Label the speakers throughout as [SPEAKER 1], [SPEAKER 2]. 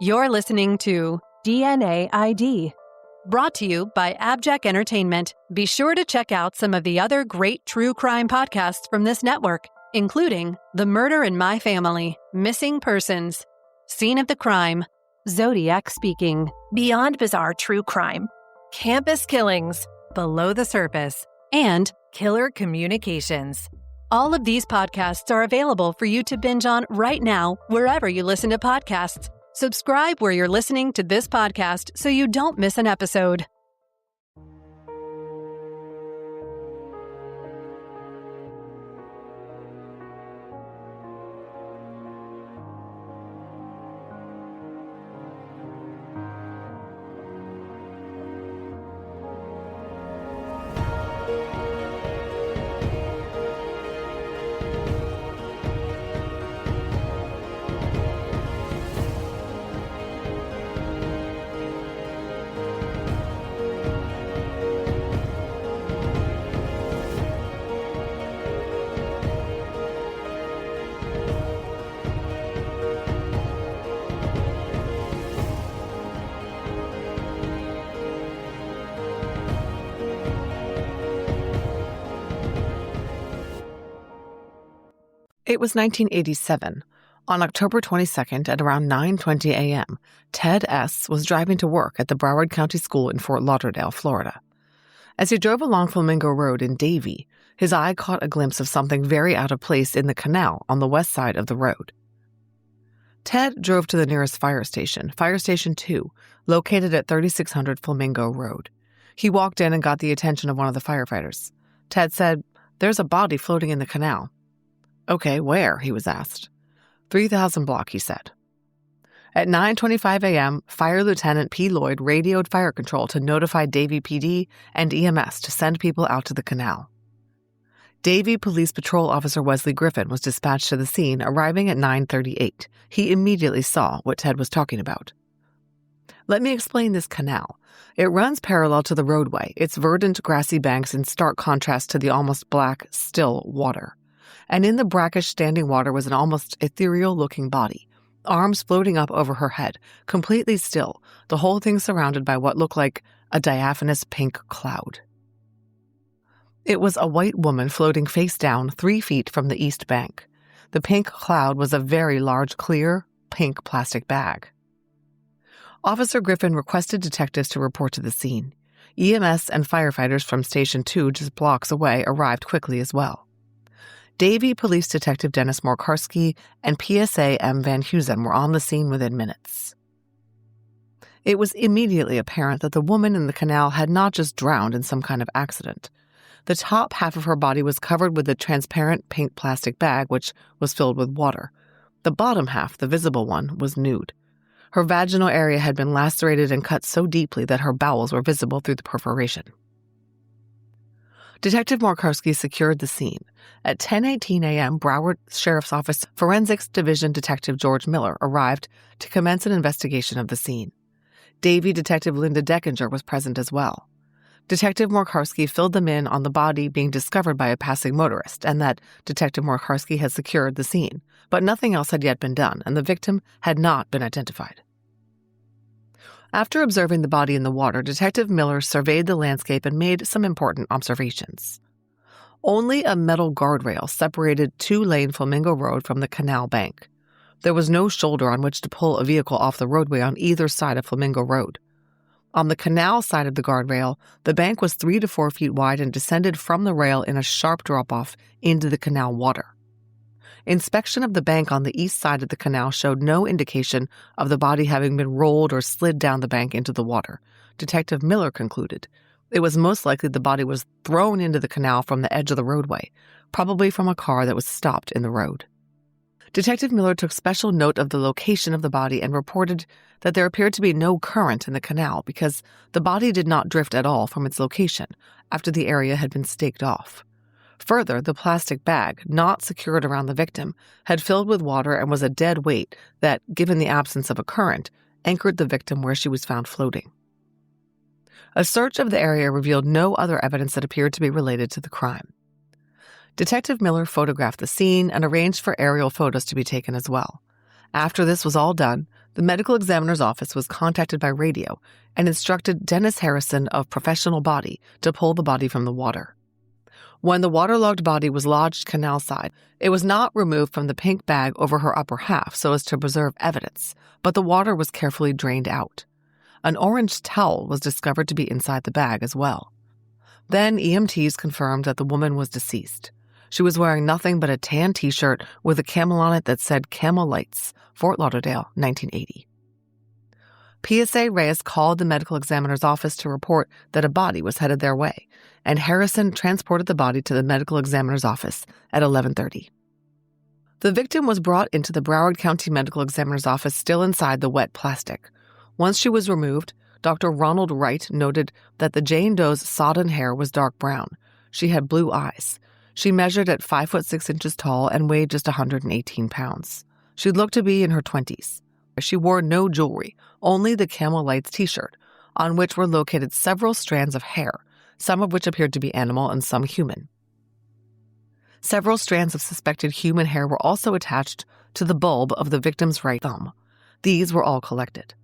[SPEAKER 1] You're listening to DNA ID, brought to you by AbJack Entertainment. Be sure to check out some of the other great true crime podcasts from this network, including The Murder in My Family, Missing Persons, Scene of the Crime, Zodiac Speaking, Beyond Bizarre True Crime, Campus Killings, Below the Surface, and Killer Communications. All of these podcasts are available for you to binge on right now, wherever you listen to podcasts. Subscribe where you're listening to this podcast so you don't miss an episode.
[SPEAKER 2] It was 1987. On October 22nd at around 9:20 a.m., Ted S. was driving to work at the Broward County School in Fort Lauderdale, Florida. As he drove along Flamingo Road in Davie, his eye caught a glimpse of something very out of place in the canal on the west side of the road. Ted drove to the nearest Fire Station 2, located at 3600 Flamingo Road. He walked in and got the attention of one of the firefighters. Ted said, "There's a body floating in the canal." "Okay, where?" he was asked. 3000 block, he said. At 9:25 a.m., Fire Lieutenant P. Lloyd radioed fire control to notify Davie PD and EMS to send people out to the canal. Davie Police Patrol Officer Wesley Griffin was dispatched to the scene, arriving at 9:38. He immediately saw what Ted was talking about. "Let me explain this canal. It runs parallel to the roadway, its verdant, grassy banks in stark contrast to the almost black, still water. And in the brackish standing water was an almost ethereal-looking body, arms floating up over her head, completely still, the whole thing surrounded by what looked like a diaphanous pink cloud. It was a white woman floating face down 3 feet from the east bank. The pink cloud was a very large, clear, pink plastic bag." Officer Griffin requested detectives to report to the scene. EMS and firefighters from Station 2, just blocks away, arrived quickly as well. Davie Police Detective Dennis Morkarski and PSA M. Van Heusen were on the scene within minutes. It was immediately apparent that the woman in the canal had not just drowned in some kind of accident. The top half of her body was covered with a transparent pink plastic bag, which was filled with water. The bottom half, the visible one, was nude. Her vaginal area had been lacerated and cut so deeply that her bowels were visible through the perforation. Detective Morkarski secured the scene. At 10:18 a.m., Broward Sheriff's Office Forensics Division Detective George Miller arrived to commence an investigation of the scene. Davie Detective Linda Deckinger was present as well. Detective Morkarski filled them in on the body being discovered by a passing motorist and that Detective Morkarski had secured the scene, but nothing else had yet been done, and the victim had not been identified. After observing the body in the water, Detective Miller surveyed the landscape and made some important observations. Only a metal guardrail separated 2-lane Flamingo Road from the canal bank. There was no shoulder on which to pull a vehicle off the roadway on either side of Flamingo Road. On the canal side of the guardrail, the bank was 3 to 4 feet wide and descended from the rail in a sharp drop-off into the canal water. Inspection of the bank on the east side of the canal showed no indication of the body having been rolled or slid down the bank into the water. Detective Miller concluded it was most likely the body was thrown into the canal from the edge of the roadway, probably from a car that was stopped in the road. Detective Miller took special note of the location of the body and reported that there appeared to be no current in the canal because the body did not drift at all from its location after the area had been staked off. Further, the plastic bag, not secured around the victim, had filled with water and was a dead weight that, given the absence of a current, anchored the victim where she was found floating. A search of the area revealed no other evidence that appeared to be related to the crime. Detective Miller photographed the scene and arranged for aerial photos to be taken as well. After this was all done, The medical examiner's office was contacted by radio and instructed Dennis Harrison of Professional Body to pull the body from the water. When the waterlogged body was lodged canal side, it was not removed from the pink bag over her upper half so as to preserve evidence, but the water was carefully drained out. An orange towel was discovered to be inside the bag as well. Then EMTs confirmed that the woman was deceased. She was wearing nothing but a tan t-shirt with a camel on it that said Camel Lights, Fort Lauderdale, 1980. PSA Reyes called the medical examiner's office to report that a body was headed their way, and Harrison transported the body to the medical examiner's office at 11:30. The victim was brought into the Broward County Medical Examiner's office still inside the wet plastic. Once she was removed, Dr. Ronald Wright noted that the Jane Doe's sodden hair was dark brown. She had blue eyes. She measured at 5 foot 6 inches tall and weighed just 118 pounds. She looked to be in her 20s. She wore no jewelry, only the Camel Lights t-shirt, on which were located several strands of hair, some of which appeared to be animal and some human. Several strands of suspected human hair were also attached to the bulb of the victim's right thumb. These were all collected.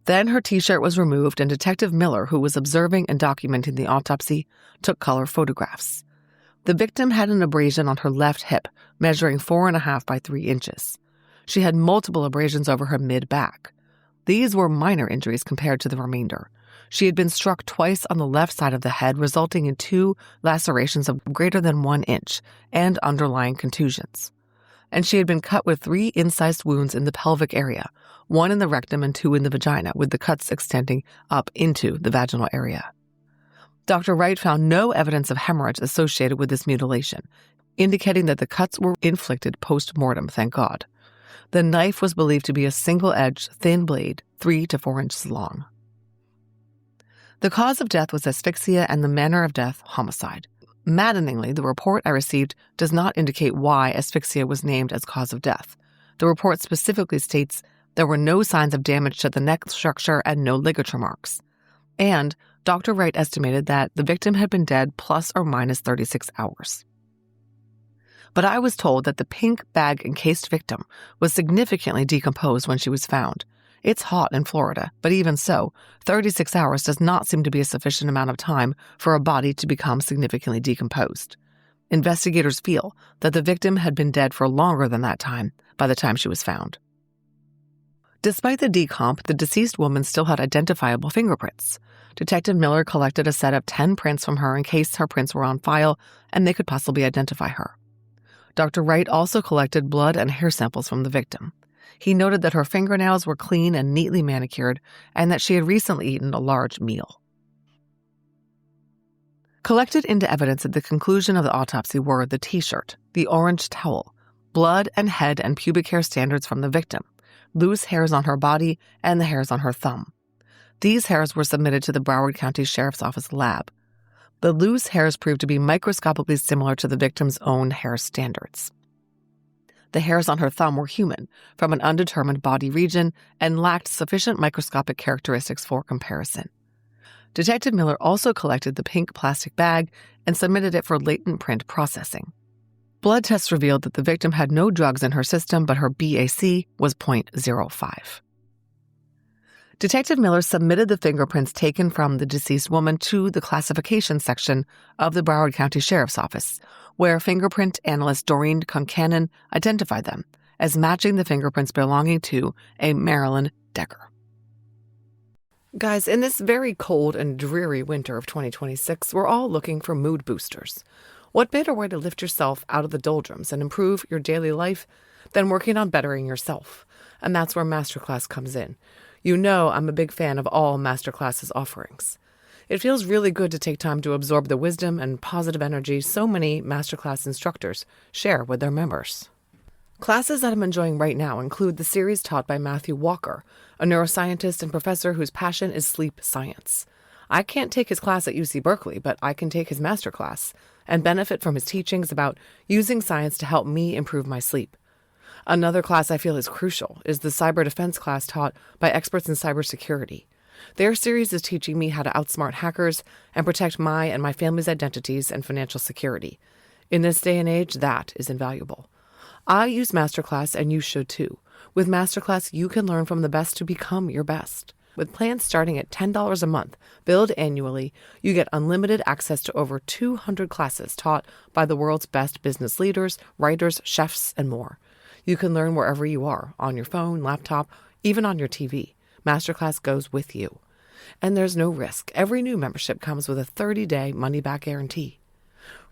[SPEAKER 2] Then her t-shirt was removed and Detective Miller, who was observing and documenting the autopsy, took color photographs. The victim had an abrasion on her left hip, measuring 4.5 by 3 inches. She had multiple abrasions over her mid-back. These were minor injuries compared to the remainder. She had been struck twice on the left side of the head, resulting in 2 lacerations of greater than 1 inch and underlying contusions. And she had been cut with 3 incised wounds in the pelvic area, 1 in the rectum and 2 in the vagina, with the cuts extending up into the vaginal area. Dr. Wright found no evidence of hemorrhage associated with this mutilation, indicating that the cuts were inflicted post-mortem, thank God. The knife was believed to be a single-edged, thin blade, 3 to 4 inches long. The cause of death was asphyxia and the manner of death, homicide. Maddeningly, the report I received does not indicate why asphyxia was named as cause of death. The report specifically states there were no signs of damage to the neck structure and no ligature marks. And Dr. Wright estimated that the victim had been dead plus or minus 36 hours. But I was told that the pink bag-encased victim was significantly decomposed when she was found. It's hot in Florida, but even so, 36 hours does not seem to be a sufficient amount of time for a body to become significantly decomposed. Investigators feel that the victim had been dead for longer than that time by the time she was found. Despite the decomp, the deceased woman still had identifiable fingerprints. Detective Miller collected a set of 10 prints from her in case her prints were on file and they could possibly identify her. Dr. Wright also collected blood and hair samples from the victim. He noted that her fingernails were clean and neatly manicured and that she had recently eaten a large meal. Collected into evidence at the conclusion of the autopsy were the t-shirt, the orange towel, blood and head and pubic hair standards from the victim, loose hairs on her body, and the hairs on her thumb. These hairs were submitted to the Broward County Sheriff's Office lab. The loose hairs proved to be microscopically similar to the victim's own hair standards. The hairs on her thumb were human, from an undetermined body region, and lacked sufficient microscopic characteristics for comparison. Detective Miller also collected the pink plastic bag and submitted it for latent print processing. Blood tests revealed that the victim had no drugs in her system, but her BAC was 0.05. Detective Miller submitted the fingerprints taken from the deceased woman to the classification section of the Broward County Sheriff's Office, where fingerprint analyst Doreen Concannon identified them as matching the fingerprints belonging to a Marilyn Decker. Guys, in this very cold and dreary winter of 2026, we're all looking for mood boosters. What better way to lift yourself out of the doldrums and improve your daily life than working on bettering yourself? And that's where Masterclass comes in. You know I'm a big fan of all Masterclass's offerings. It feels really good to take time to absorb the wisdom and positive energy so many Masterclass instructors share with their members. Classes that I'm enjoying right now include the series taught by Matthew Walker, a neuroscientist and professor whose passion is sleep science. I can't take his class at UC Berkeley, but I can take his Masterclass and benefit from his teachings about using science to help me improve my sleep. Another class I feel is crucial is the cyber defense class taught by experts in cybersecurity. Their series is teaching me how to outsmart hackers and protect my and my family's identities and financial security. In this day and age, that is invaluable. I use Masterclass, and you should too. With Masterclass, you can learn from the best to become your best. With plans starting at $10 a month, billed annually, you get unlimited access to over 200 classes taught by the world's best business leaders, writers, chefs, and more. You can learn wherever you are, on your phone, laptop, even on your TV. Masterclass goes with you. And there's no risk. Every new membership comes with a 30-day money-back guarantee.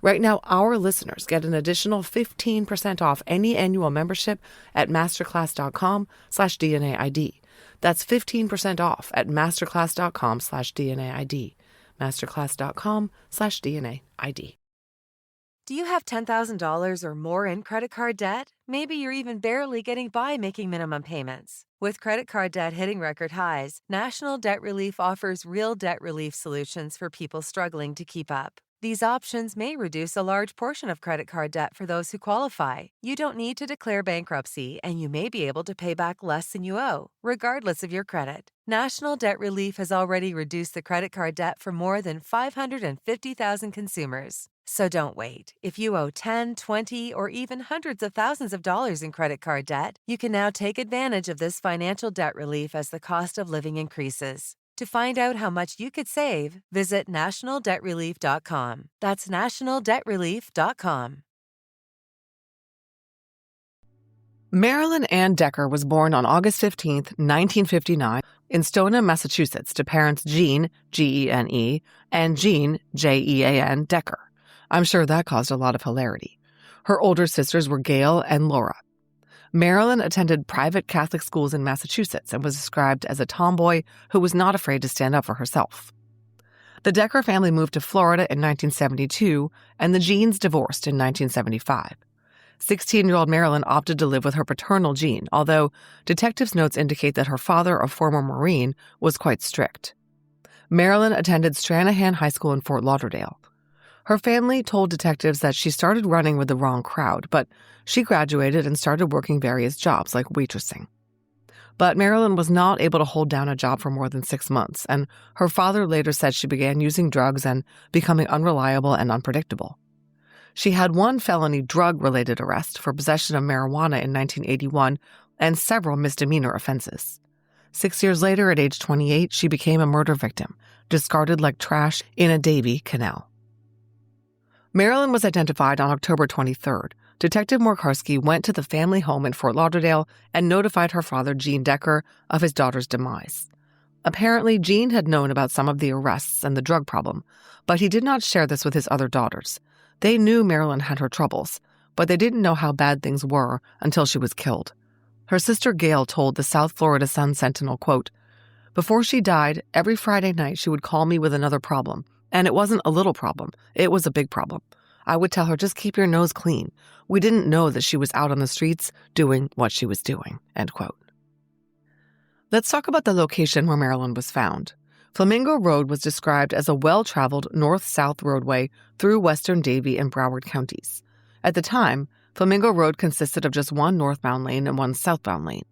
[SPEAKER 2] Right now, our listeners get an additional 15% off any annual membership at masterclass.com/DNAID. That's 15% off at masterclass.com/DNAID. masterclass.com/DNAID.
[SPEAKER 3] Do you have $10,000 or more in credit card debt? Maybe you're even barely getting by making minimum payments. With credit card debt hitting record highs, National Debt Relief offers real debt relief solutions for people struggling to keep up. These options may reduce a large portion of credit card debt for those who qualify. You don't need to declare bankruptcy, and you may be able to pay back less than you owe, regardless of your credit. National Debt Relief has already reduced the credit card debt for more than 550,000 consumers. So don't wait. If you owe 10, 20, or even hundreds of thousands of dollars in credit card debt, you can now take advantage of this financial debt relief as the cost of living increases. To find out how much you could save, visit nationaldebtrelief.com. That's nationaldebtrelief.com.
[SPEAKER 2] Marilyn Ann Decker was born on August 15, 1959, in Stoneham, Massachusetts, to parents Jean, Gene, and Jean, Jean Decker. I'm sure that caused a lot of hilarity. Her older sisters were Gail and Laura. Marilyn attended private Catholic schools in Massachusetts and was described as a tomboy who was not afraid to stand up for herself. The Decker family moved to Florida in 1972, and the Jeans divorced in 1975. 16-year-old Marilyn opted to live with her paternal Jean, although detectives' notes indicate that her father, a former Marine, was quite strict. Marilyn attended Stranahan High School in Fort Lauderdale. Her family told detectives that she started running with the wrong crowd, but she graduated and started working various jobs like waitressing. But Marilyn was not able to hold down a job for more than 6 months, and her father later said she began using drugs and becoming unreliable and unpredictable. She had one felony drug-related arrest for possession of marijuana in 1981 and several misdemeanor offenses. 6 years later, at age 28, she became a murder victim, discarded like trash in a Davie canal. Marilyn was identified on October 23rd. Detective Morkarski went to the family home in Fort Lauderdale and notified her father, Gene Decker, of his daughter's demise. Apparently, Gene had known about some of the arrests and the drug problem, but he did not share this with his other daughters. They knew Marilyn had her troubles, but they didn't know how bad things were until she was killed. Her sister Gail told the South Florida Sun-Sentinel, quote, "Before she died, every Friday night she would call me with another problem. And it wasn't a little problem. It was a big problem. I would tell her, just keep your nose clean. We didn't know that she was out on the streets doing what she was doing," end quote. Let's talk about the location where Marilyn was found. Flamingo Road was described as a well-traveled north-south roadway through western Davie and Broward counties. At the time, Flamingo Road consisted of just one northbound lane and one southbound lane.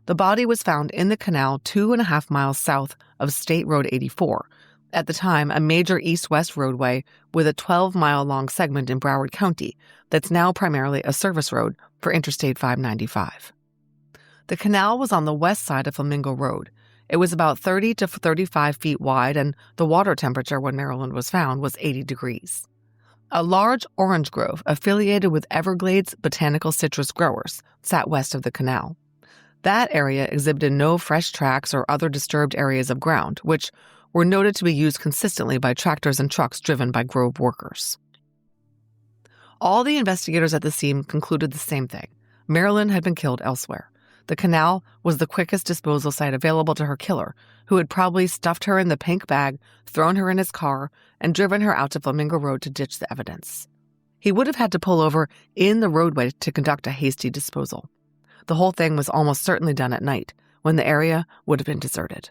[SPEAKER 2] The body was found in the canal 2.5 miles south of State Road 84, at the time a major east-west roadway with a 12-mile-long segment in Broward County that's now primarily a service road for Interstate 595. The canal was on the west side of Flamingo Road. It was about 30 to 35 feet wide, and the water temperature when Marilyn was found was 80 degrees. A large orange grove affiliated with Everglades botanical citrus growers sat west of the canal. That area exhibited no fresh tracks or other disturbed areas of ground, which were noted to be used consistently by tractors and trucks driven by grove workers. All the investigators at the scene concluded the same thing. Marilyn had been killed elsewhere. The canal was the quickest disposal site available to her killer, who had probably stuffed her in the pink bag, thrown her in his car, and driven her out to Flamingo Road to ditch the evidence. He would have had to pull over in the roadway to conduct a hasty disposal. The whole thing was almost certainly done at night, when the area would have been deserted.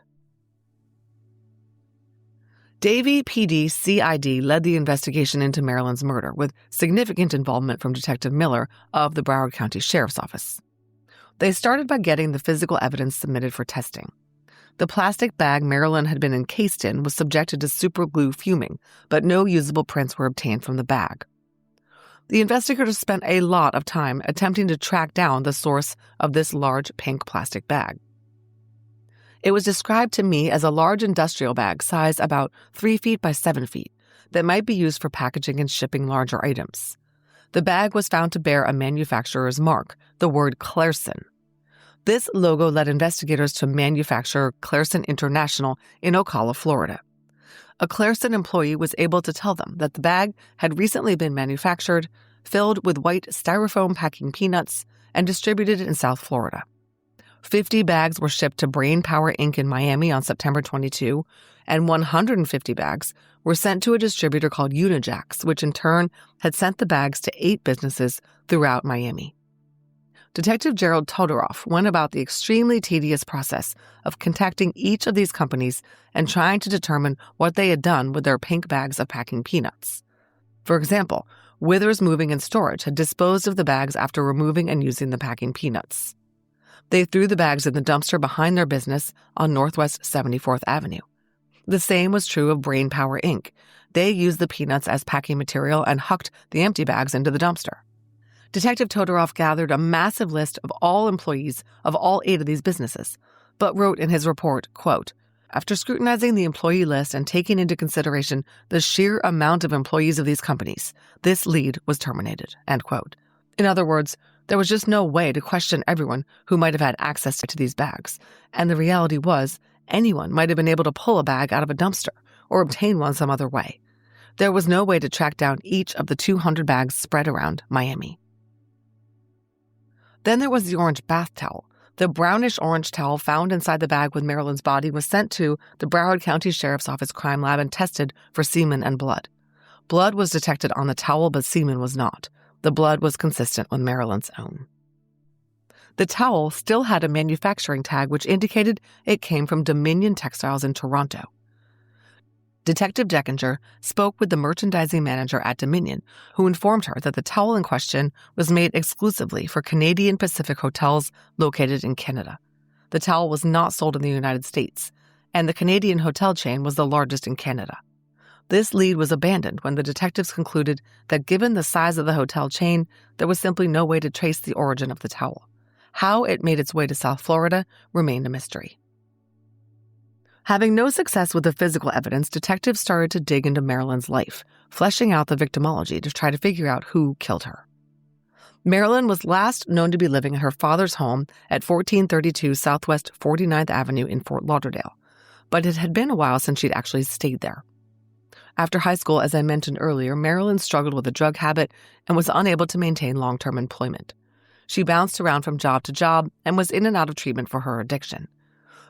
[SPEAKER 2] Davie PD CID led the investigation into Marilyn's murder, with significant involvement from Detective Miller of the Broward County Sheriff's Office. They started by getting the physical evidence submitted for testing. The plastic bag Marilyn had been encased in was subjected to superglue fuming, but no usable prints were obtained from the bag. The investigators spent a lot of time attempting to track down the source of this large pink plastic bag. It was described to me as a large industrial bag, size about 3 feet by 7 feet, that might be used for packaging and shipping larger items. The bag was found to bear a manufacturer's mark, the word Clairson. This logo led investigators to manufacturer Clairson International in Ocala, Florida. A Clairson employee was able to tell them that the bag had recently been manufactured, filled with white styrofoam packing peanuts, and distributed in South Florida. 50 bags were shipped to Brain Power Inc. in Miami on September 22, and 150 bags were sent to a distributor called AbJack, which in turn had sent the bags to 8 businesses throughout Miami. Detective Gerald Todoroff went about the extremely tedious process of contacting each of these companies and trying to determine what they had done with their pink bags of packing peanuts. For example, Withers Moving and Storage had disposed of the bags after removing and using the packing peanuts. They threw the bags in the dumpster behind their business on Northwest 74th Avenue. The same was true of Brain Power Inc. They used the peanuts as packing material and hucked the empty bags into the dumpster. Detective Todoroff gathered a massive list of all employees of all 8 of these businesses, but wrote in his report, quote, "After scrutinizing the employee list and taking into consideration the sheer amount of employees of these companies, this lead was terminated," end quote. In other words, there was just no way to question everyone who might have had access to these bags, and the reality was anyone might have been able to pull a bag out of a dumpster or obtain one some other way. There was no way to track down each of the 200 bags spread around Miami. Then there was the orange bath towel. The brownish-orange towel found inside the bag with Marilyn's body was sent to the Broward County Sheriff's Office crime lab and tested for semen and blood. Blood was detected on the towel, but semen was not. The blood was consistent with Marilyn's own. The towel still had a manufacturing tag which indicated it came from Dominion Textiles in Toronto. Detective Deckinger spoke with the merchandising manager at Dominion, who informed her that the towel in question was made exclusively for Canadian Pacific hotels located in Canada. The towel was not sold in the United States, and the Canadian hotel chain was the largest in Canada. This lead was abandoned when the detectives concluded that given the size of the hotel chain, there was simply no way to trace the origin of the towel. How it made its way to South Florida remained a mystery. Having no success with the physical evidence, detectives started to dig into Marilyn's life, fleshing out the victimology to try to figure out who killed her. Marilyn was last known to be living at her father's home at 1432 Southwest 49th Avenue in Fort Lauderdale, but it had been a while since she'd actually stayed there. After high school, as I mentioned earlier, Marilyn struggled with a drug habit and was unable to maintain long-term employment. She bounced around from job to job and was in and out of treatment for her addiction.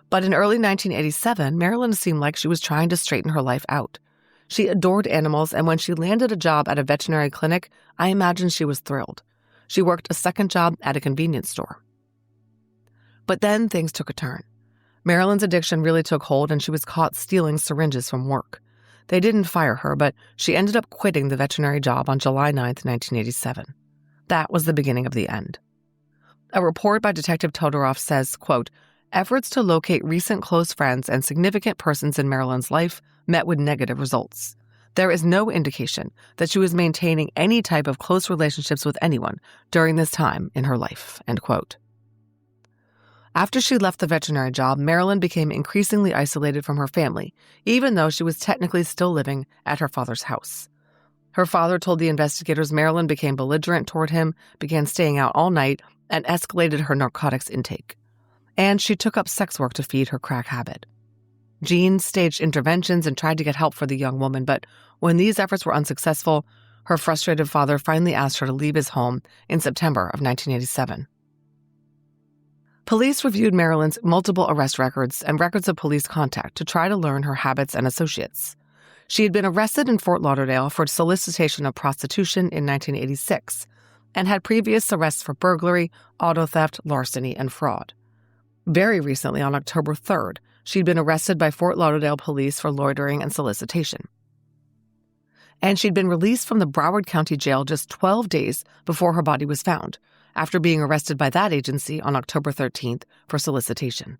[SPEAKER 2] But in early 1987, Marilyn seemed like she was trying to straighten her life out. She adored animals, and when she landed a job at a veterinary clinic, I imagine she was thrilled. She worked a second job at a convenience store. But then things took a turn. Marilyn's addiction really took hold, and she was caught stealing syringes from work. They didn't fire her, but she ended up quitting the veterinary job on July 9, 1987. That was the beginning of the end. A report by Detective Todoroff says, quote, "Efforts to locate recent close friends and significant persons in Marilyn's life met with negative results. There is no indication that she was maintaining any type of close relationships with anyone during this time in her life," end quote. After she left the veterinary job, Marilyn became increasingly isolated from her family, even though she was technically still living at her father's house. Her father told the investigators Marilyn became belligerent toward him, began staying out all night, and escalated her narcotics intake. And she took up sex work to feed her crack habit. Jean staged interventions and tried to get help for the young woman, but when these efforts were unsuccessful, her frustrated father finally asked her to leave his home in September of 1987. Police reviewed Marilyn's multiple arrest records and records of police contact to try to learn her habits and associates. She had been arrested in Fort Lauderdale for solicitation of prostitution in 1986 and had previous arrests for burglary, auto theft, larceny, and fraud. Very recently, on October 3rd, she'd been arrested by Fort Lauderdale police for loitering and solicitation. And she'd been released from the Broward County Jail just 12 days before her body was found, after being arrested by that agency on October 13th for solicitation.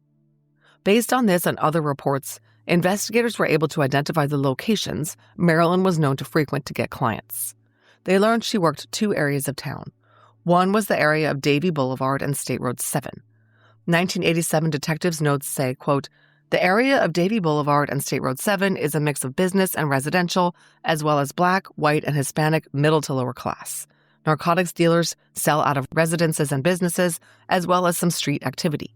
[SPEAKER 2] Based on this and other reports, investigators were able to identify the locations Marilyn was known to frequent to get clients. they learned she worked 2 areas of town. One was the area of Davie Boulevard and State Road 7. 1987 detectives' notes say, quote, "The area of Davie Boulevard and State Road 7 is a mix of business and residential, as well as Black, white, and Hispanic middle to lower class. Narcotics dealers sell out of residences and businesses, as well as some street activity.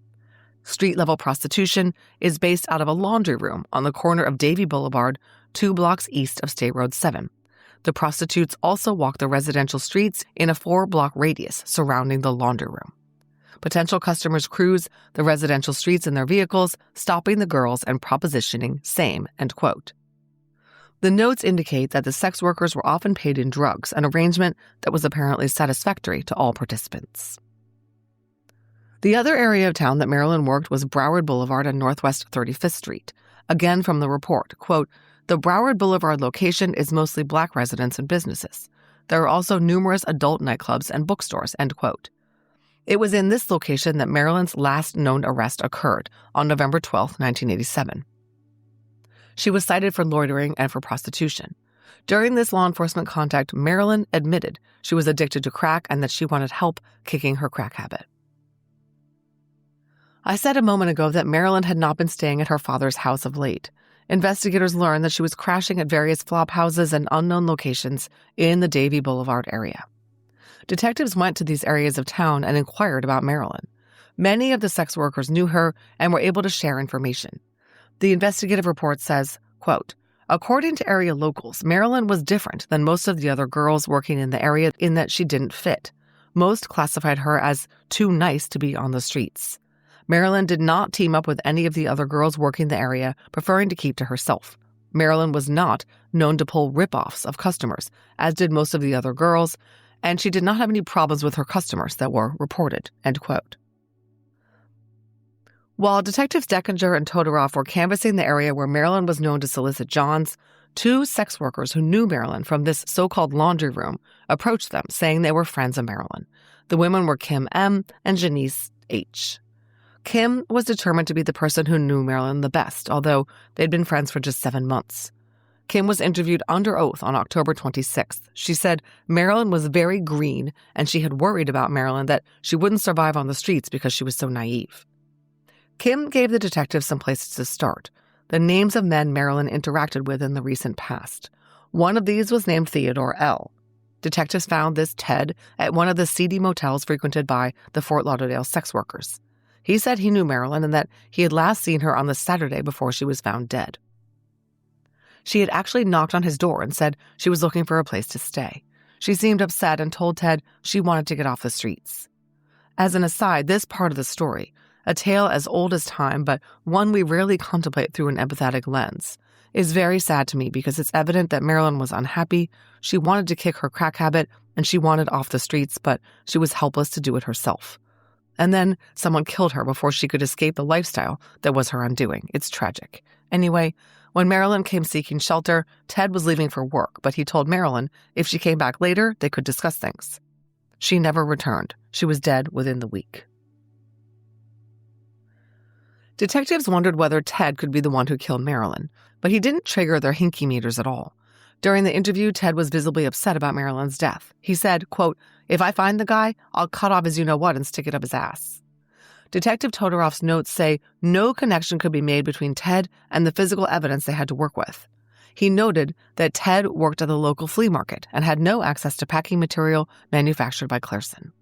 [SPEAKER 2] Street-level prostitution is based out of a laundry room on the corner of Davie Boulevard, 2 blocks east of State Road 7. The prostitutes also walk the residential streets in a 4-block radius surrounding the laundry room. Potential customers cruise the residential streets in their vehicles, stopping the girls and propositioning same," end quote. The notes indicate that the sex workers were often paid in drugs, an arrangement that was apparently satisfactory to all participants. The other area of town that Marilyn worked was Broward Boulevard and Northwest 35th Street. Again from the report, quote, "The Broward Boulevard location is mostly Black residents and businesses. There are also numerous adult nightclubs and bookstores," end quote. It was in this location that Marilyn's last known arrest occurred on November 12, 1987. She was cited for loitering and for prostitution. During this law enforcement contact, Marilyn admitted she was addicted to crack and that she wanted help kicking her crack habit. I said a moment ago that Marilyn had not been staying at her father's house of late. Investigators learned that she was crashing at various flop houses and unknown locations in the Davie Boulevard area. Detectives went to these areas of town and inquired about Marilyn. Many of the sex workers knew her and were able to share information. The investigative report says, quote, "According to area locals, Marilyn was different than most of the other girls working in the area in that she didn't fit. Most classified her as too nice to be on the streets. Marilyn did not team up with any of the other girls working the area, preferring to keep to herself. Marilyn was not known to pull rip-offs of customers, as did most of the other girls, and she did not have any problems with her customers that were reported," end quote. While Detectives Deckinger and Todorov were canvassing the area where Marilyn was known to solicit Johns, 2 sex workers who knew Marilyn from this so-called laundry room approached them, saying they were friends of Marilyn. The women were Kim M. and Janice H. Kim was determined to be the person who knew Marilyn the best, although they'd been friends for just 7 months. Kim was interviewed under oath on October 26th. She said Marilyn was very green, and she had worried about Marilyn that she wouldn't survive on the streets because she was so naive. Kim gave the detectives some places to start, the names of men Marilyn interacted with in the recent past. One of these was named Theodore L. Detectives found this Ted at one of the seedy motels frequented by the Fort Lauderdale sex workers. He said he knew Marilyn and that he had last seen her on the Saturday before she was found dead. She had actually knocked on his door and said she was looking for a place to stay. She seemed upset and told Ted she wanted to get off the streets. As an aside, this part of the story, a tale as old as time but one we rarely contemplate through an empathetic lens, is very sad to me because it's evident that Marilyn was unhappy, she wanted to kick her crack habit, and she wanted off the streets, but she was helpless to do it herself. And then someone killed her before she could escape the lifestyle that was her undoing. It's tragic. Anyway, when Marilyn came seeking shelter, Ted was leaving for work, but he told Marilyn if she came back later, they could discuss things. She never returned. She was dead within the week. Detectives wondered whether Ted could be the one who killed Marilyn, but he didn't trigger their hinky meters at all. During the interview, Ted was visibly upset about Marilyn's death. He said, quote, "If I find the guy, I'll cut off his you-know-what and stick it up his ass." Detective Todorov's notes say no connection could be made between Ted and the physical evidence they had to work with. He noted that Ted worked at the local flea market and had no access to packing material manufactured by Clairson.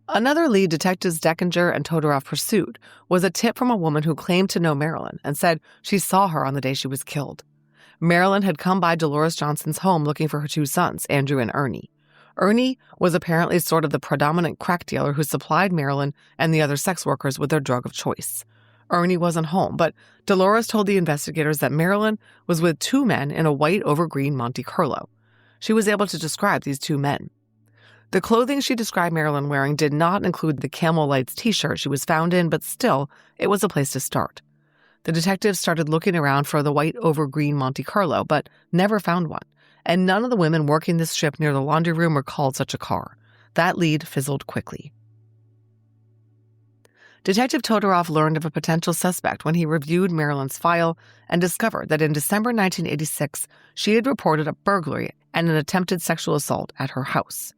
[SPEAKER 2] Another lead Detectives Deckinger and Todorov pursued was a tip from a woman who claimed to know Marilyn and said she saw her on the day she was killed. Marilyn had come by Dolores Johnson's home looking for her 2 sons, Andrew and Ernie. Ernie was apparently sort of the predominant crack dealer who supplied Marilyn and the other sex workers with their drug of choice. Ernie wasn't home, but Dolores told the investigators that Marilyn was with 2 men in a white over green Monte Carlo. She was able to describe these 2 men. The clothing she described Marilyn wearing did not include the Camel Lights t-shirt she was found in, but still, it was a place to start. The detectives started looking around for the white over green Monte Carlo, but never found one, and none of the women working this shift near the laundry room recalled such a car. That lead fizzled quickly. Detective Todorov learned of a potential suspect when he reviewed Marilyn's file and discovered that in December 1986, she had reported a burglary and an attempted sexual assault at her house.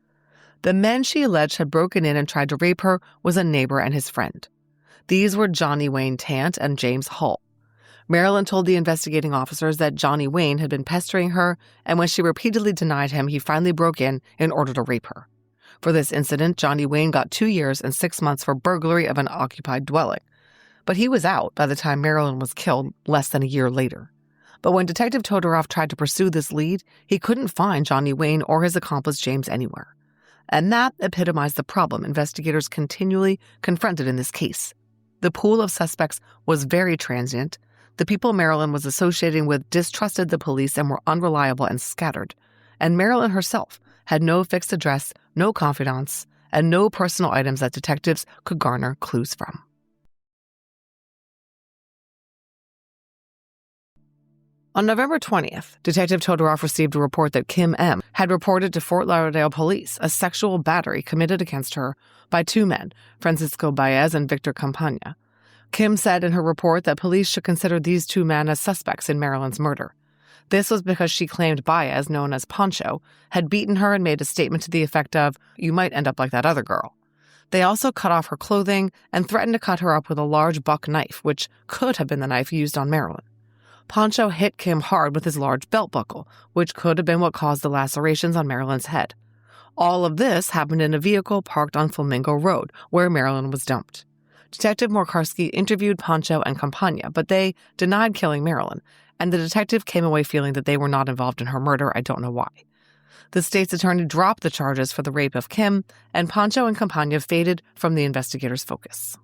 [SPEAKER 2] The men she alleged had broken in and tried to rape her was a neighbor and his friend. These were Johnny Wayne Tant and James Hull. Marilyn told the investigating officers that Johnny Wayne had been pestering her, and when she repeatedly denied him, he finally broke in order to rape her. For this incident, Johnny Wayne got 2 years and 6 months for burglary of an occupied dwelling. But he was out by the time Marilyn was killed less than a year later. But when Detective Todorov tried to pursue this lead, he couldn't find Johnny Wayne or his accomplice James anywhere. And that epitomized the problem investigators continually confronted in this case. The pool of suspects was very transient. The people Marilyn was associating with distrusted the police and were unreliable and scattered. And Marilyn herself had no fixed address, no confidants, and no personal items that detectives could garner clues from. On November 20th, Detective Todorov received a report that Kim M. had reported to Fort Lauderdale police a sexual battery committed against her by 2 men, Francisco Baez and Victor Campagna. Kim said in her report that police should consider these 2 men as suspects in Marilyn's murder. This was because she claimed Baez, known as Poncho, had beaten her and made a statement to the effect of, "You might end up like that other girl." They also cut off her clothing and threatened to cut her up with a large buck knife, which could have been the knife used on Marilyn. Poncho hit Kim hard with his large belt buckle, which could have been what caused the lacerations on Marilyn's head. All of this happened in a vehicle parked on Flamingo Road, where Marilyn was dumped. Detective Morkarski interviewed Poncho and Campagna, but they denied killing Marilyn, and the detective came away feeling that they were not involved in her murder. I don't know why. The state's attorney dropped the charges for the rape of Kim, and Poncho and Campagna faded from the investigators' focus.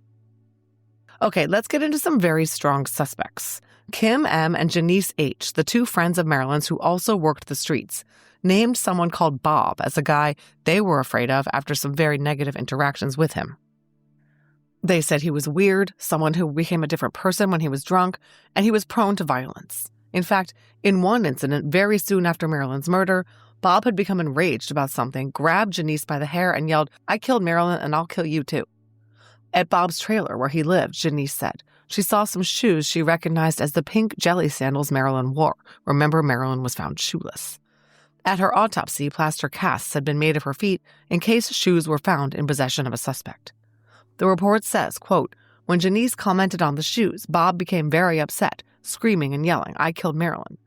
[SPEAKER 2] Okay, let's get into some very strong suspects. Kim M. and Janice H., the 2 friends of Marilyn's who also worked the streets, named someone called Bob as a guy they were afraid of after some very negative interactions with him. They said he was weird, someone who became a different person when he was drunk, and he was prone to violence. In fact, in one incident, very soon after Marilyn's murder, Bob had become enraged about something, grabbed Janice by the hair, and yelled, "I killed Marilyn, and I'll kill you too." At Bob's trailer where he lived, Janice said, she saw some shoes she recognized as the pink jelly sandals Marilyn wore. Remember, Marilyn was found shoeless. At her autopsy, plaster casts had been made of her feet in case shoes were found in possession of a suspect. The report says, quote, when Janice commented on the shoes, Bob became very upset, screaming and yelling, "I killed Marilyn."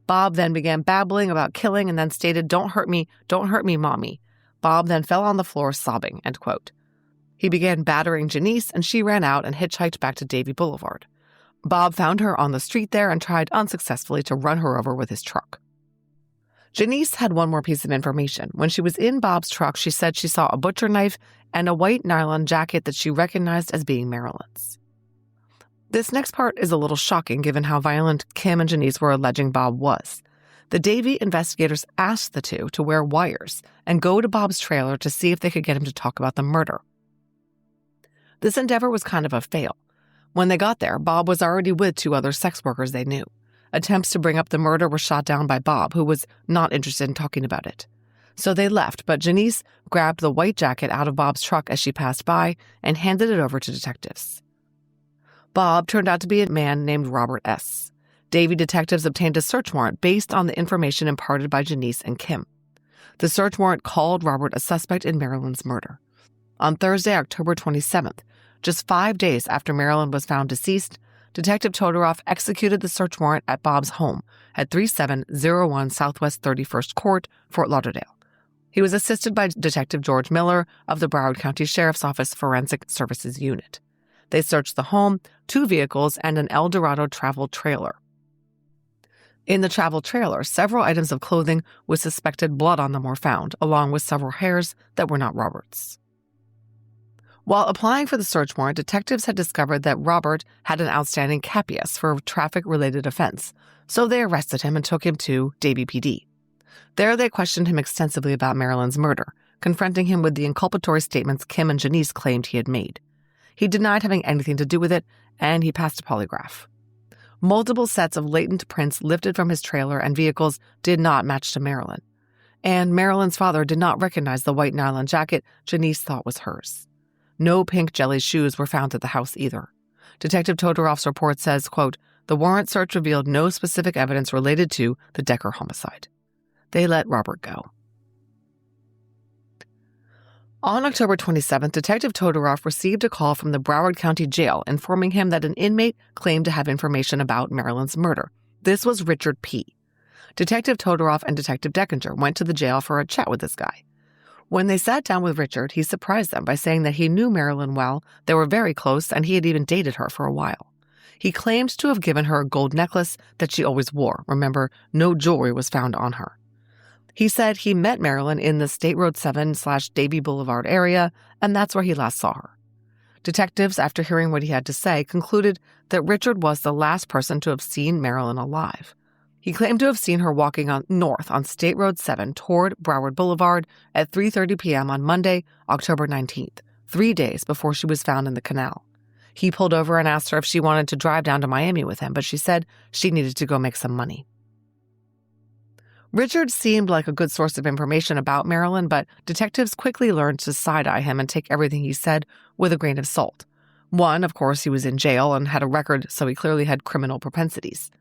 [SPEAKER 2] Bob then began babbling about killing and then stated, don't hurt me, mommy." Bob then fell on the floor sobbing, end quote. He began battering Janice, and she ran out and hitchhiked back to Davie Boulevard. Bob found her on the street there and tried unsuccessfully to run her over with his truck. Janice had one more piece of information. When she was in Bob's truck, she said she saw a butcher knife and a white nylon jacket that she recognized as being Marilyn's. This next part is a little shocking given how violent Kim and Janice were alleging Bob was. The Davie investigators asked the 2 to wear wires and go to Bob's trailer to see if they could get him to talk about the murder. This endeavor was kind of a fail. When they got there, Bob was already with 2 other sex workers they knew. Attempts to bring up the murder were shot down by Bob, who was not interested in talking about it. So they left, but Janice grabbed the white jacket out of Bob's truck as she passed by and handed it over to detectives. Bob turned out to be a man named Robert S. Davie detectives obtained a search warrant based on the information imparted by Janice and Kim. The search warrant called Robert a suspect in Marilyn's murder. On Thursday, October 27th, just 5 days after Marilyn was found deceased, Detective Todorov executed the search warrant at Bob's home at 3701 Southwest 31st Court, Fort Lauderdale. He was assisted by Detective George Miller of the Broward County Sheriff's Office Forensic Services Unit. They searched the home, 2 vehicles, and an El Dorado travel trailer. In the travel trailer, several items of clothing with suspected blood on them were found, along with several hairs that were not Robert's. While applying for the search warrant, detectives had discovered that Robert had an outstanding capias for a traffic-related offense, so they arrested him and took him to Davie PD. There they questioned him extensively about Marilyn's murder, confronting him with the inculpatory statements Kim and Janice claimed he had made. He denied having anything to do with it, and he passed a polygraph. Multiple sets of latent prints lifted from his trailer and vehicles did not match to Marilyn, and Marilyn's father did not recognize the white nylon jacket Janice thought was hers. No pink jelly shoes were found at the house either. Detective Todorov's report says, quote, "The warrant search revealed no specific evidence related to the Decker homicide." They let Robert go. On October 27th, Detective Todorov received a call from the Broward County Jail informing him that an inmate claimed to have information about Marilyn's murder. This was Richard P. Detective Todorov and Detective Deckinger went to the jail for a chat with this guy. When they sat down with Richard, he surprised them by saying that he knew Marilyn well, they were very close, and he had even dated her for a while. He claimed to have given her a gold necklace that she always wore. Remember, no jewelry was found on her. He said he met Marilyn in the State Road 7/Davie Boulevard area, and that's where he last saw her. Detectives, after hearing what he had to say, concluded that Richard was the last person to have seen Marilyn alive. He claimed to have seen her walking north on State Road 7 toward Broward Boulevard at 3:30 p.m. on Monday, October 19th, 3 days before she was found in the canal. He pulled over and asked her if she wanted to drive down to Miami with him, but she said she needed to go make some money. Richard seemed like a good source of information about Marilyn, but detectives quickly learned to side-eye him and take everything he said with a grain of salt. One, of course, he was in jail and had a record, so he clearly had criminal propensities.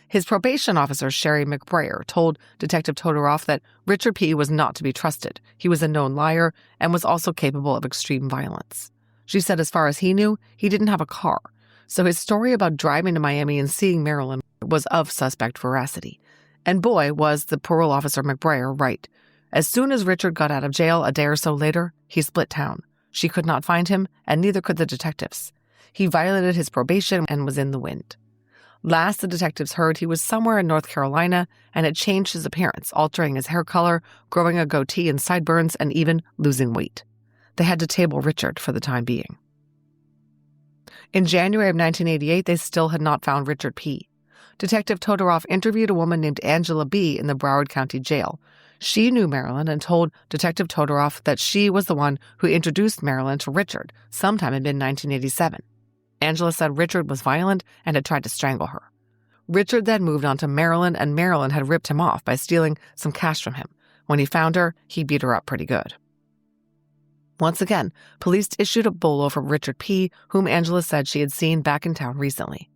[SPEAKER 2] His probation officer, Sherry McBrayer, told Detective Todorov that Richard P. was not to be trusted. He was a known liar and was also capable of extreme violence. She said as far as he knew, he didn't have a car, so his story about driving to Miami and seeing Marilyn was of suspect veracity. And boy, was the parole officer McBrayer right. As soon as Richard got out of jail a day or so later, he split town. She could not find him, and neither could the detectives. He violated his probation and was in the wind. Last the detectives heard, he was somewhere in North Carolina and had changed his appearance, altering his hair color, growing a goatee and sideburns, and even losing weight. They had to table Richard for the time being. In January of 1988, they still had not found Richard P. Detective Todorov interviewed a woman named Angela B. in the Broward County Jail. She knew Marilyn and told Detective Todorov that she was the one who introduced Marilyn to Richard sometime in mid-1987. Angela said Richard was violent and had tried to strangle her. Richard then moved on to Marilyn, and Marilyn had ripped him off by stealing some cash from him. When he found her, he beat her up pretty good. Once again, police issued a bolo from Richard P., whom Angela said she had seen back in town recently.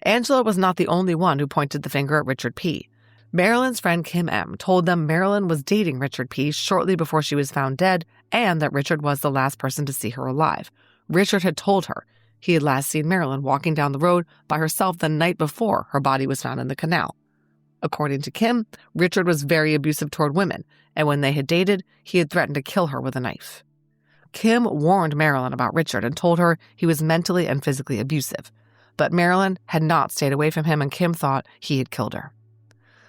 [SPEAKER 2] Angela was not the only one who pointed the finger at Richard P. Marilyn's friend Kim M. told them Marilyn was dating Richard P. shortly before she was found dead, and that Richard was the last person to see her alive. Richard had told her he had last seen Marilyn walking down the road by herself the night before her body was found in the canal. According to Kim, Richard was very abusive toward women, and when they had dated, he had threatened to kill her with a knife. Kim warned Marilyn about Richard and told her he was mentally and physically abusive. But Marilyn had not stayed away from him, and Kim thought he had killed her.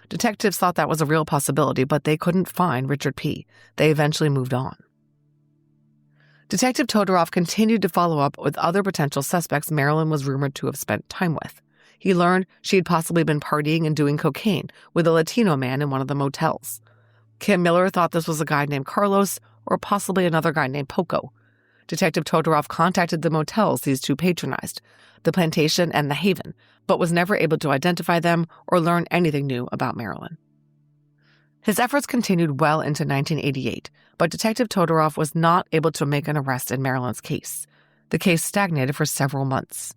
[SPEAKER 2] Detectives thought that was a real possibility, but they couldn't find Richard P. They eventually moved on. Detective Todorov continued to follow up with other potential suspects Marilyn was rumored to have spent time with. He learned she had possibly been partying and doing cocaine with a Latino man in one of the motels. Kim Miller thought this was a guy named Carlos or possibly another guy named Poco. Detective Todorov contacted the motels these two patronized, the Plantation and the Haven, but was never able to identify them or learn anything new about Marilyn. His efforts continued well into 1988, but Detective Todorov was not able to make an arrest in Marilyn's case. The case stagnated for several months.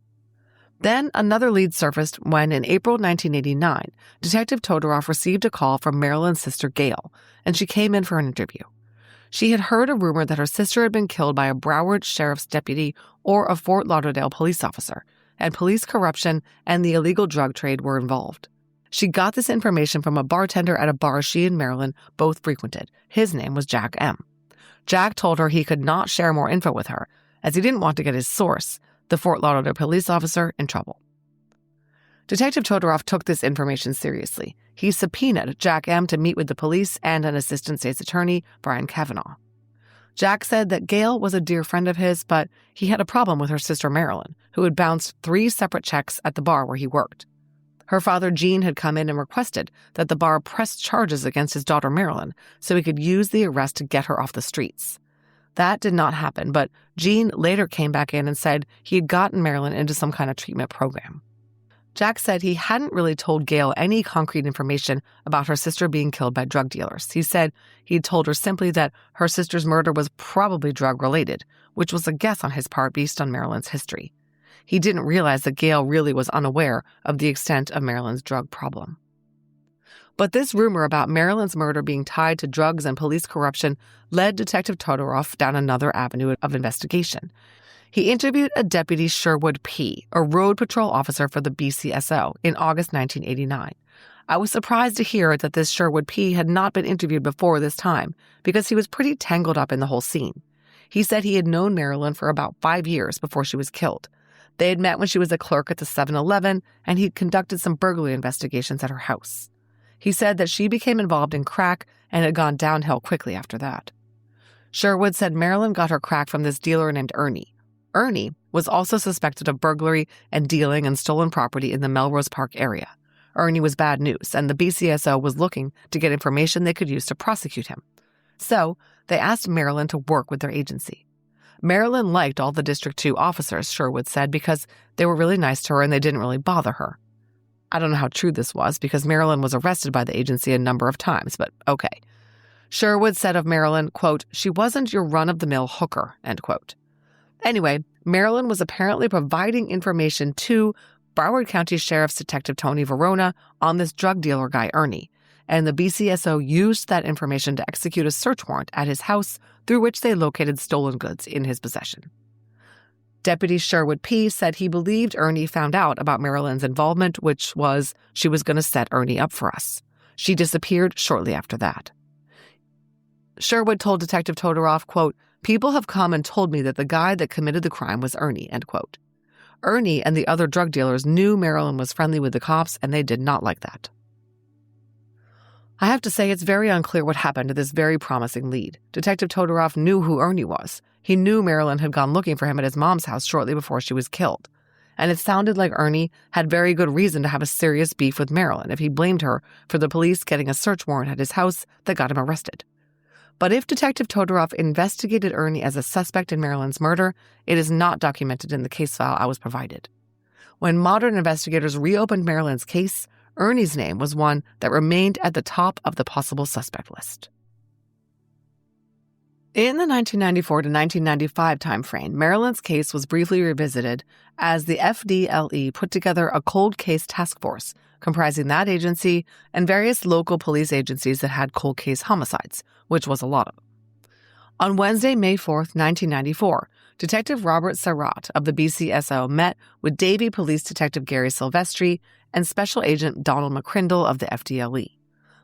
[SPEAKER 2] Then another lead surfaced when, in April 1989, Detective Todorov received a call from Marilyn's sister Gail, and she came in for an interview. She had heard a rumor that her sister had been killed by a Broward sheriff's deputy or a Fort Lauderdale police officer, and police corruption and the illegal drug trade were involved. She got this information from a bartender at a bar she and Marilyn both frequented. His name was Jack M. Jack told her he could not share more info with her, as he didn't want to get his source, the Fort Lauderdale police officer, in trouble. Detective Todorov took this information seriously. He subpoenaed Jack M. to meet with the police and an assistant state's attorney, Brian Kavanaugh. Jack said that Gail was a dear friend of his, but he had a problem with her sister Marilyn, who had bounced 3 separate checks at the bar where he worked. Her father, Gene, had come in and requested that the bar press charges against his daughter Marilyn so he could use the arrest to get her off the streets. That did not happen, but Gene later came back in and said he had gotten Marilyn into some kind of treatment program. Jack said he hadn't really told Gail any concrete information about her sister being killed by drug dealers. He said he'd told her simply that her sister's murder was probably drug-related, which was a guess on his part based on Marilyn's history. He didn't realize that Gail really was unaware of the extent of Marilyn's drug problem. But this rumor about Marilyn's murder being tied to drugs and police corruption led Detective Todorov down another avenue of investigation. He interviewed a Deputy Sherwood P., a road patrol officer for the BCSO, in August 1989. I was surprised to hear that this Sherwood P. had not been interviewed before this time because he was pretty tangled up in the whole scene. He said he had known Marilyn for about 5 years before she was killed. They had met when she was a clerk at the 7-Eleven, and he'd conducted some burglary investigations at her house. He said that she became involved in crack and had gone downhill quickly after that. Sherwood said Marilyn got her crack from this dealer named Ernie. Ernie was also suspected of burglary and dealing in stolen property in the Melrose Park area. Ernie was bad news, and the BCSO was looking to get information they could use to prosecute him. So they asked Marilyn to work with their agency. Marilyn liked all the District 2 officers, Sherwood said, because they were really nice to her and they didn't really bother her. I don't know how true this was because Marilyn was arrested by the agency a number of times, but okay. Sherwood said of Marilyn, quote, "She wasn't your run-of-the-mill hooker," end quote. Anyway, Marilyn was apparently providing information to Broward County Sheriff's Detective Tony Verona on this drug dealer guy, Ernie, and the BCSO used that information to execute a search warrant at his house through which they located stolen goods in his possession. Deputy Sherwood P. said he believed Ernie found out about Marilyn's involvement, which was she was going to set Ernie up for us. She disappeared shortly after that. Sherwood told Detective Todorov, quote, "People have come and told me that the guy that committed the crime was Ernie," end quote. Ernie and the other drug dealers knew Marilyn was friendly with the cops, and they did not like that. I have to say it's very unclear what happened to this very promising lead. Detective Todorov knew who Ernie was. He knew Marilyn had gone looking for him at his mom's house shortly before she was killed. And it sounded like Ernie had very good reason to have a serious beef with Marilyn if he blamed her for the police getting a search warrant at his house that got him arrested. But if Detective Todorov investigated Ernie as a suspect in Marilyn's murder, it is not documented in the case file I was provided. When modern investigators reopened Marilyn's case, Ernie's name was one that remained at the top of the possible suspect list. In the 1994 to 1995 timeframe, Marilyn's case was briefly revisited as the FDLE put together a cold case task force comprising that agency and various local police agencies that had cold case homicides, which was a lot of them. On Wednesday, May 4th, 1994, Detective Robert Surratt of the BCSO met with Davie Police Detective Gary Silvestri and Special Agent Donald McCrindle of the FDLE.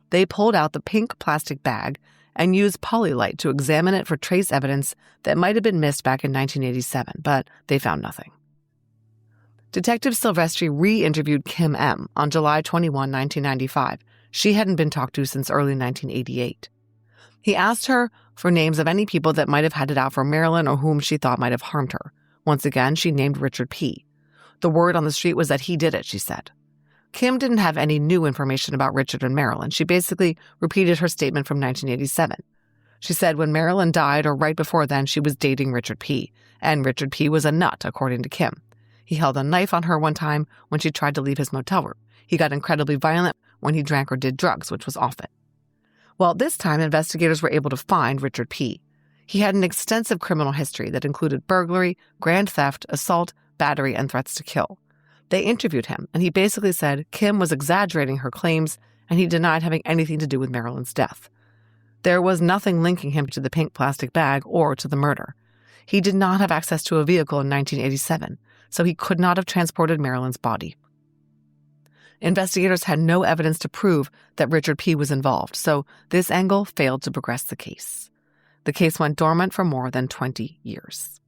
[SPEAKER 2] They pulled out the pink plastic bag and used polylite to examine it for trace evidence that might have been missed back in 1987, but they found nothing. Detective Silvestri re-interviewed Kim M. on July 21, 1995. She hadn't been talked to since early 1988. He asked her for names of any people that might have had it out for Marilyn or whom she thought might have harmed her. Once again, she named Richard P. The word on the street was that he did it, she said. Kim didn't have any new information about Richard and Marilyn. She basically repeated her statement from 1987. She said when Marilyn died or right before then, she was dating Richard P., and Richard P. was a nut, according to Kim. He held a knife on her one time when she tried to leave his motel room. He got incredibly violent when he drank or did drugs, which was often. Well, this time, investigators were able to find Richard P. He had an extensive criminal history that included burglary, grand theft, assault, battery, and threats to kill. They interviewed him, and he basically said Kim was exaggerating her claims, and he denied having anything to do with Marilyn's death. There was nothing linking him to the pink plastic bag or to the murder. He did not have access to a vehicle in 1987, so he could not have transported Marilyn's body. Investigators had no evidence to prove that Richard P. was involved, so this angle failed to progress the case. The case went dormant for more than 20 years.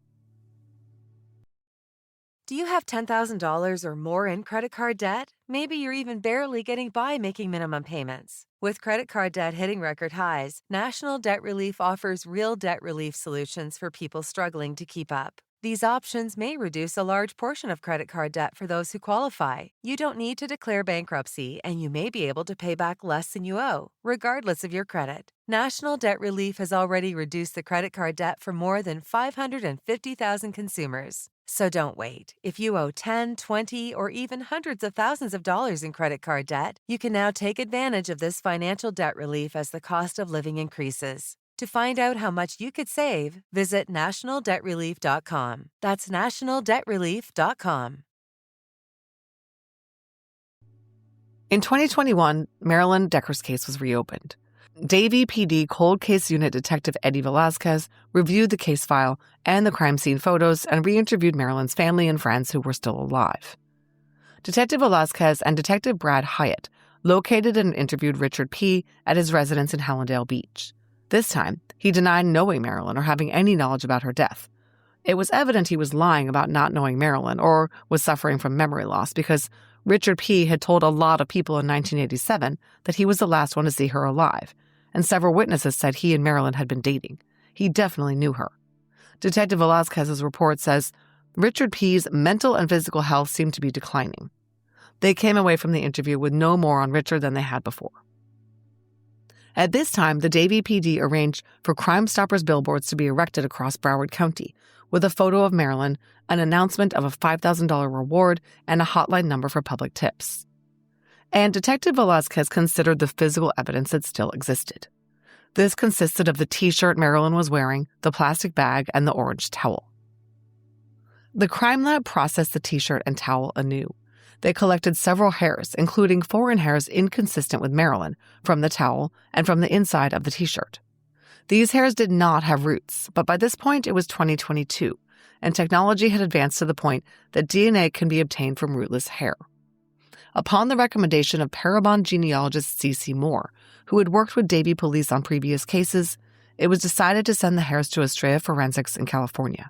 [SPEAKER 3] Do you have $10,000 or more in credit card debt? Maybe you're even barely getting by making minimum payments. With credit card debt hitting record highs, National Debt Relief offers real debt relief solutions for people struggling to keep up. These options may reduce a large portion of credit card debt for those who qualify. You don't need to declare bankruptcy, and you may be able to pay back less than you owe, regardless of your credit. National Debt Relief has already reduced the credit card debt for more than 550,000 consumers. So don't wait. If you owe 10, 20, or even hundreds of thousands of dollars in credit card debt, you can now take advantage of this financial debt relief as the cost of living increases. To find out how much you could save, visit nationaldebtrelief.com. That's nationaldebtrelief.com.
[SPEAKER 2] In 2021, Marilyn Decker's case was reopened. Davie PD Cold Case Unit Detective Eddie Velazquez reviewed the case file and the crime scene photos and re-interviewed Marilyn's family and friends who were still alive. Detective Velazquez and Detective Brad Hyatt located and interviewed Richard P. at his residence in Hallandale Beach. This time, he denied knowing Marilyn or having any knowledge about her death. It was evident he was lying about not knowing Marilyn or was suffering from memory loss because Richard P. had told a lot of people in 1987 that he was the last one to see her alive, and several witnesses said he and Marilyn had been dating. He definitely knew her. Detective Velazquez's report says Richard P.'s mental and physical health seemed to be declining. They came away from the interview with no more on Richard than they had before. At this time, the Davie PD arranged for Crime Stoppers billboards to be erected across Broward County, with a photo of Marilyn, an announcement of a $5,000 reward, and a hotline number for public tips. And Detective Velazquez considered the physical evidence that still existed. This consisted of the T-shirt Marilyn was wearing, the plastic bag, and the orange towel. The crime lab processed the T-shirt and towel anew. They collected several hairs, including foreign hairs inconsistent with Marilyn, from the towel and from the inside of the T-shirt. These hairs did not have roots, but by this point it was 2022, and technology had advanced to the point that DNA can be obtained from rootless hair. Upon the recommendation of Parabon genealogist C.C. Moore, who had worked with Davie police on previous cases, it was decided to send the hairs to Estrella Forensics in California.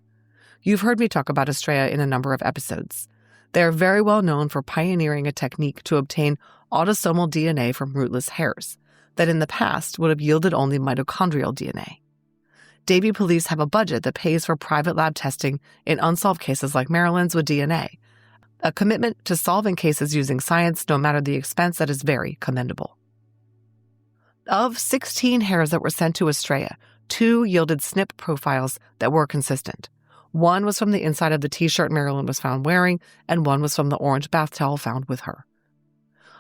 [SPEAKER 2] You've heard me talk about Estrella in a number of episodes. They are very well known for pioneering a technique to obtain autosomal DNA from rootless hairs that in the past would have yielded only mitochondrial DNA. Davie police have a budget that pays for private lab testing in unsolved cases like Marilyn's with DNA, a commitment to solving cases using science no matter the expense that is very commendable. Of 16 hairs that were sent to Estrella, 2 yielded SNP profiles that were consistent. One was from the inside of the T-shirt Marilyn was found wearing, and one was from the orange bath towel found with her.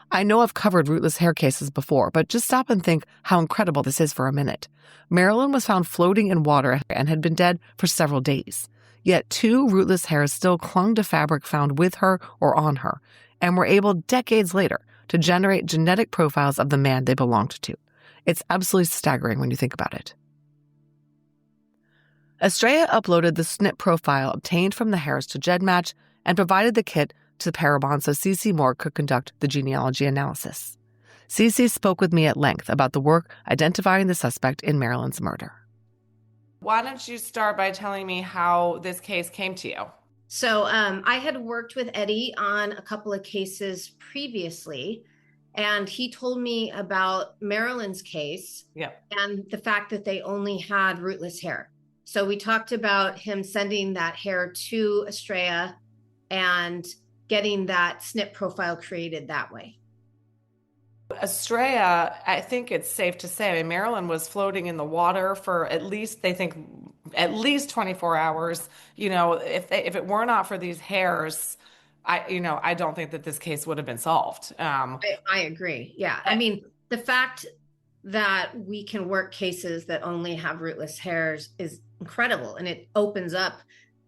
[SPEAKER 2] I know I've covered rootless hair cases before, but just stop and think how incredible this is for a minute. Marilyn was found floating in water and had been dead for several days. Yet 2 rootless hairs still clung to fabric found with her or on her, and were able decades later to generate genetic profiles of the man they belonged to. It's absolutely staggering when you think about it. Estrella uploaded the SNP profile obtained from the hairs to GEDmatch and provided the kit to Parabon so C.C. Moore could conduct the genealogy analysis. C.C. spoke with me at length about the work identifying the suspect in Marilyn's murder.
[SPEAKER 4] Why don't you start by telling me how this case came to you?
[SPEAKER 5] So I had worked with Eddie on a couple of cases previously, and he told me about Marilyn's case and the fact that they only had rootless hair. So we talked about him sending that hair to Estrella and getting that SNP profile created that way.
[SPEAKER 4] Estrella, I think it's safe to say, I mean, Marilyn was floating in the water for at least 24 hours. You know, if it were not for these hairs, I don't think that this case would have been solved.
[SPEAKER 5] I agree. Yeah. I mean, the fact that we can work cases that only have rootless hairs is incredible. And it opens up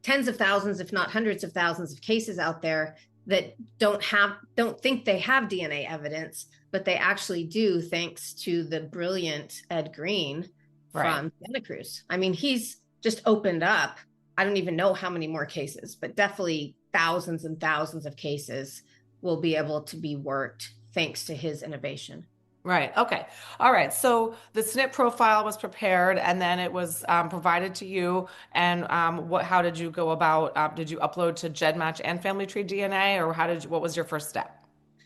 [SPEAKER 5] tens of thousands, if not hundreds of thousands of cases out there that don't think they have DNA evidence, but they actually do, thanks to the brilliant Ed Green from Santa Cruz. I mean, he's just opened up, I don't even know how many more cases, but definitely thousands and thousands of cases will be able to be worked thanks to his innovation.
[SPEAKER 4] Right. Okay. All right. So the SNP profile was prepared and then it was provided to you. And how did you go about, did you upload to GEDmatch and Family Tree DNA, or what was your first step?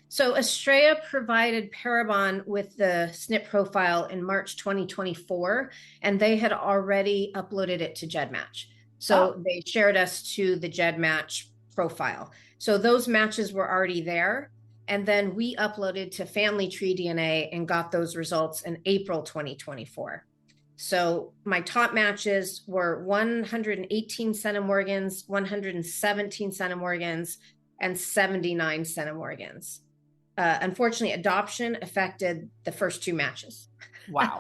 [SPEAKER 5] So Estrella provided Parabon with the SNP profile in March 2024, and they had already uploaded it to GEDmatch. So they shared us to the GEDmatch profile. So those matches were already there. And then we uploaded to Family Tree DNA and got those results in April 2024. So my top matches were 118 centimorgans, 117 centimorgans, and 79 centimorgans. Unfortunately, adoption affected the first two matches.
[SPEAKER 4] Wow.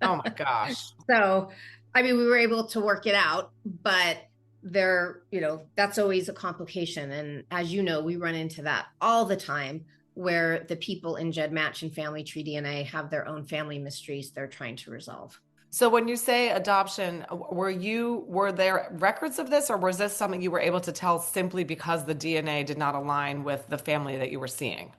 [SPEAKER 4] Oh my gosh.
[SPEAKER 5] So, I mean, we were able to work it out, but that's always a complication. And as you know, we run into that all the time, where the people in GEDmatch and Family Tree DNA have their own family mysteries they're trying to resolve.
[SPEAKER 4] So when you say adoption, were there records of this, or was this something you were able to tell simply because the DNA did not align with the family that you were seeing?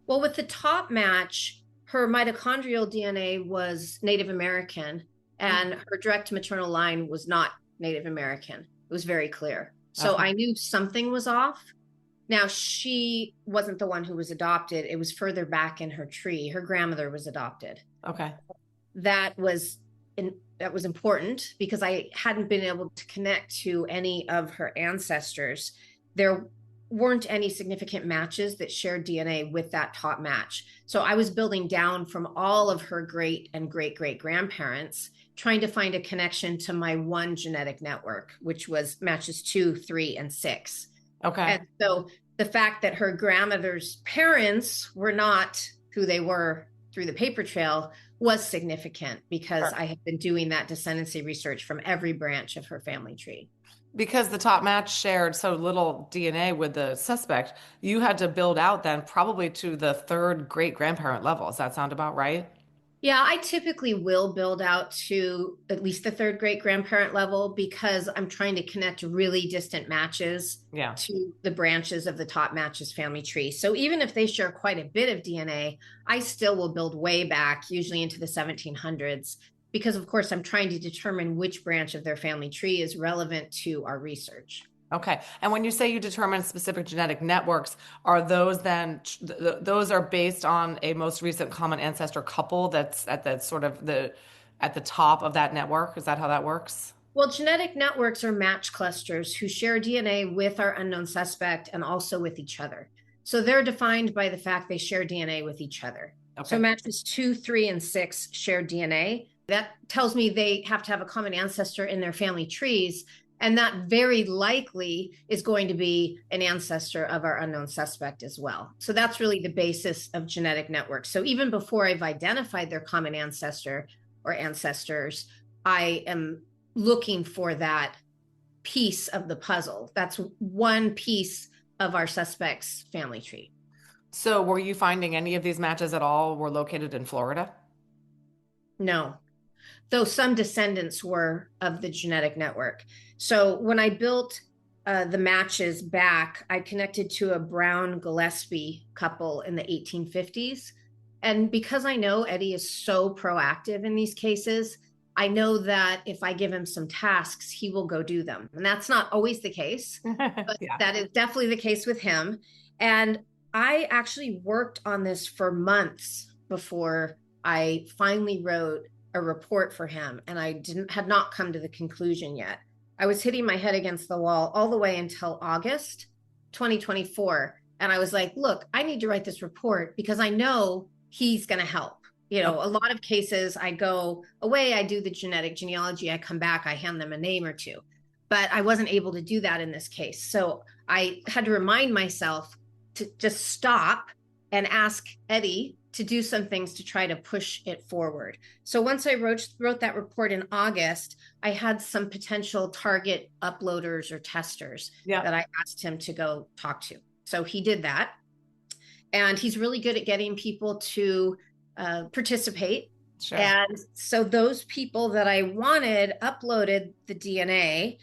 [SPEAKER 5] Well, with the top match, her mitochondrial DNA was Native American, and her direct maternal line was not Native American. It was very clear. So I knew something was off. Now, she wasn't the one who was adopted. It was further back in her tree. Her grandmother was adopted.
[SPEAKER 4] Okay.
[SPEAKER 5] That was important because I hadn't been able to connect to any of her ancestors. There weren't any significant matches that shared DNA with that top match. So I was building down from all of her great and great great grandparents, trying to find a connection to my one genetic network, which was matches 2, 3, and 6.
[SPEAKER 4] Okay.
[SPEAKER 5] And so the fact that her grandmother's parents were not who they were through the paper trail was significant, because I had been doing that descendancy research from every branch of her family tree.
[SPEAKER 4] Because the top match shared so little DNA with the suspect, you had to build out then probably to the third great grandparent level. Does that sound about right?
[SPEAKER 5] Yeah, I typically will build out to at least the third great grandparent level, because I'm trying to connect really distant matches to the branches of the top match's family tree. So even if they share quite a bit of DNA, I still will build way back, usually into the 1700s, because of course I'm trying to determine which branch of their family tree is relevant to our research.
[SPEAKER 4] Okay. And when you say you determine specific genetic networks, are those then, those are based on a most recent common ancestor couple that's at the sort of at the top of that network? Is that how that works?
[SPEAKER 5] Well, genetic networks are match clusters who share DNA with our unknown suspect and also with each other. So they're defined by the fact they share DNA with each other. Okay. So matches 2, 3, and 6 share DNA. That tells me they have to have a common ancestor in their family trees. And that very likely is going to be an ancestor of our unknown suspect as well. So that's really the basis of genetic networks. So even before I've identified their common ancestor or ancestors, I am looking for that piece of the puzzle. That's one piece of our suspect's family tree.
[SPEAKER 4] So were you finding any of these matches at all were located in Florida?
[SPEAKER 5] No. Though some descendants were of the genetic network. So when I built the matches back, I connected to a Brown Gillespie couple in the 1850s. And because I know Eddie is so proactive in these cases, I know that if I give him some tasks, he will go do them. And that's not always the case, but that is definitely the case with him. And I actually worked on this for months before I finally wrote a report for him, and I had not come to the conclusion yet. I was hitting my head against the wall all the way until August 2024. And I was like, look, I need to write this report because I know he's going to help. You know, a lot of cases I go away, I do the genetic genealogy, I come back, I hand them a name or two, but I wasn't able to do that in this case. So I had to remind myself to just stop and ask Eddie to do some things to try to push it forward. So once I wrote that report in August, I had some potential target uploaders or testers that I asked him to go talk to. So he did that. And he's really good at getting people to participate. Sure. And so those people that I wanted uploaded the DNA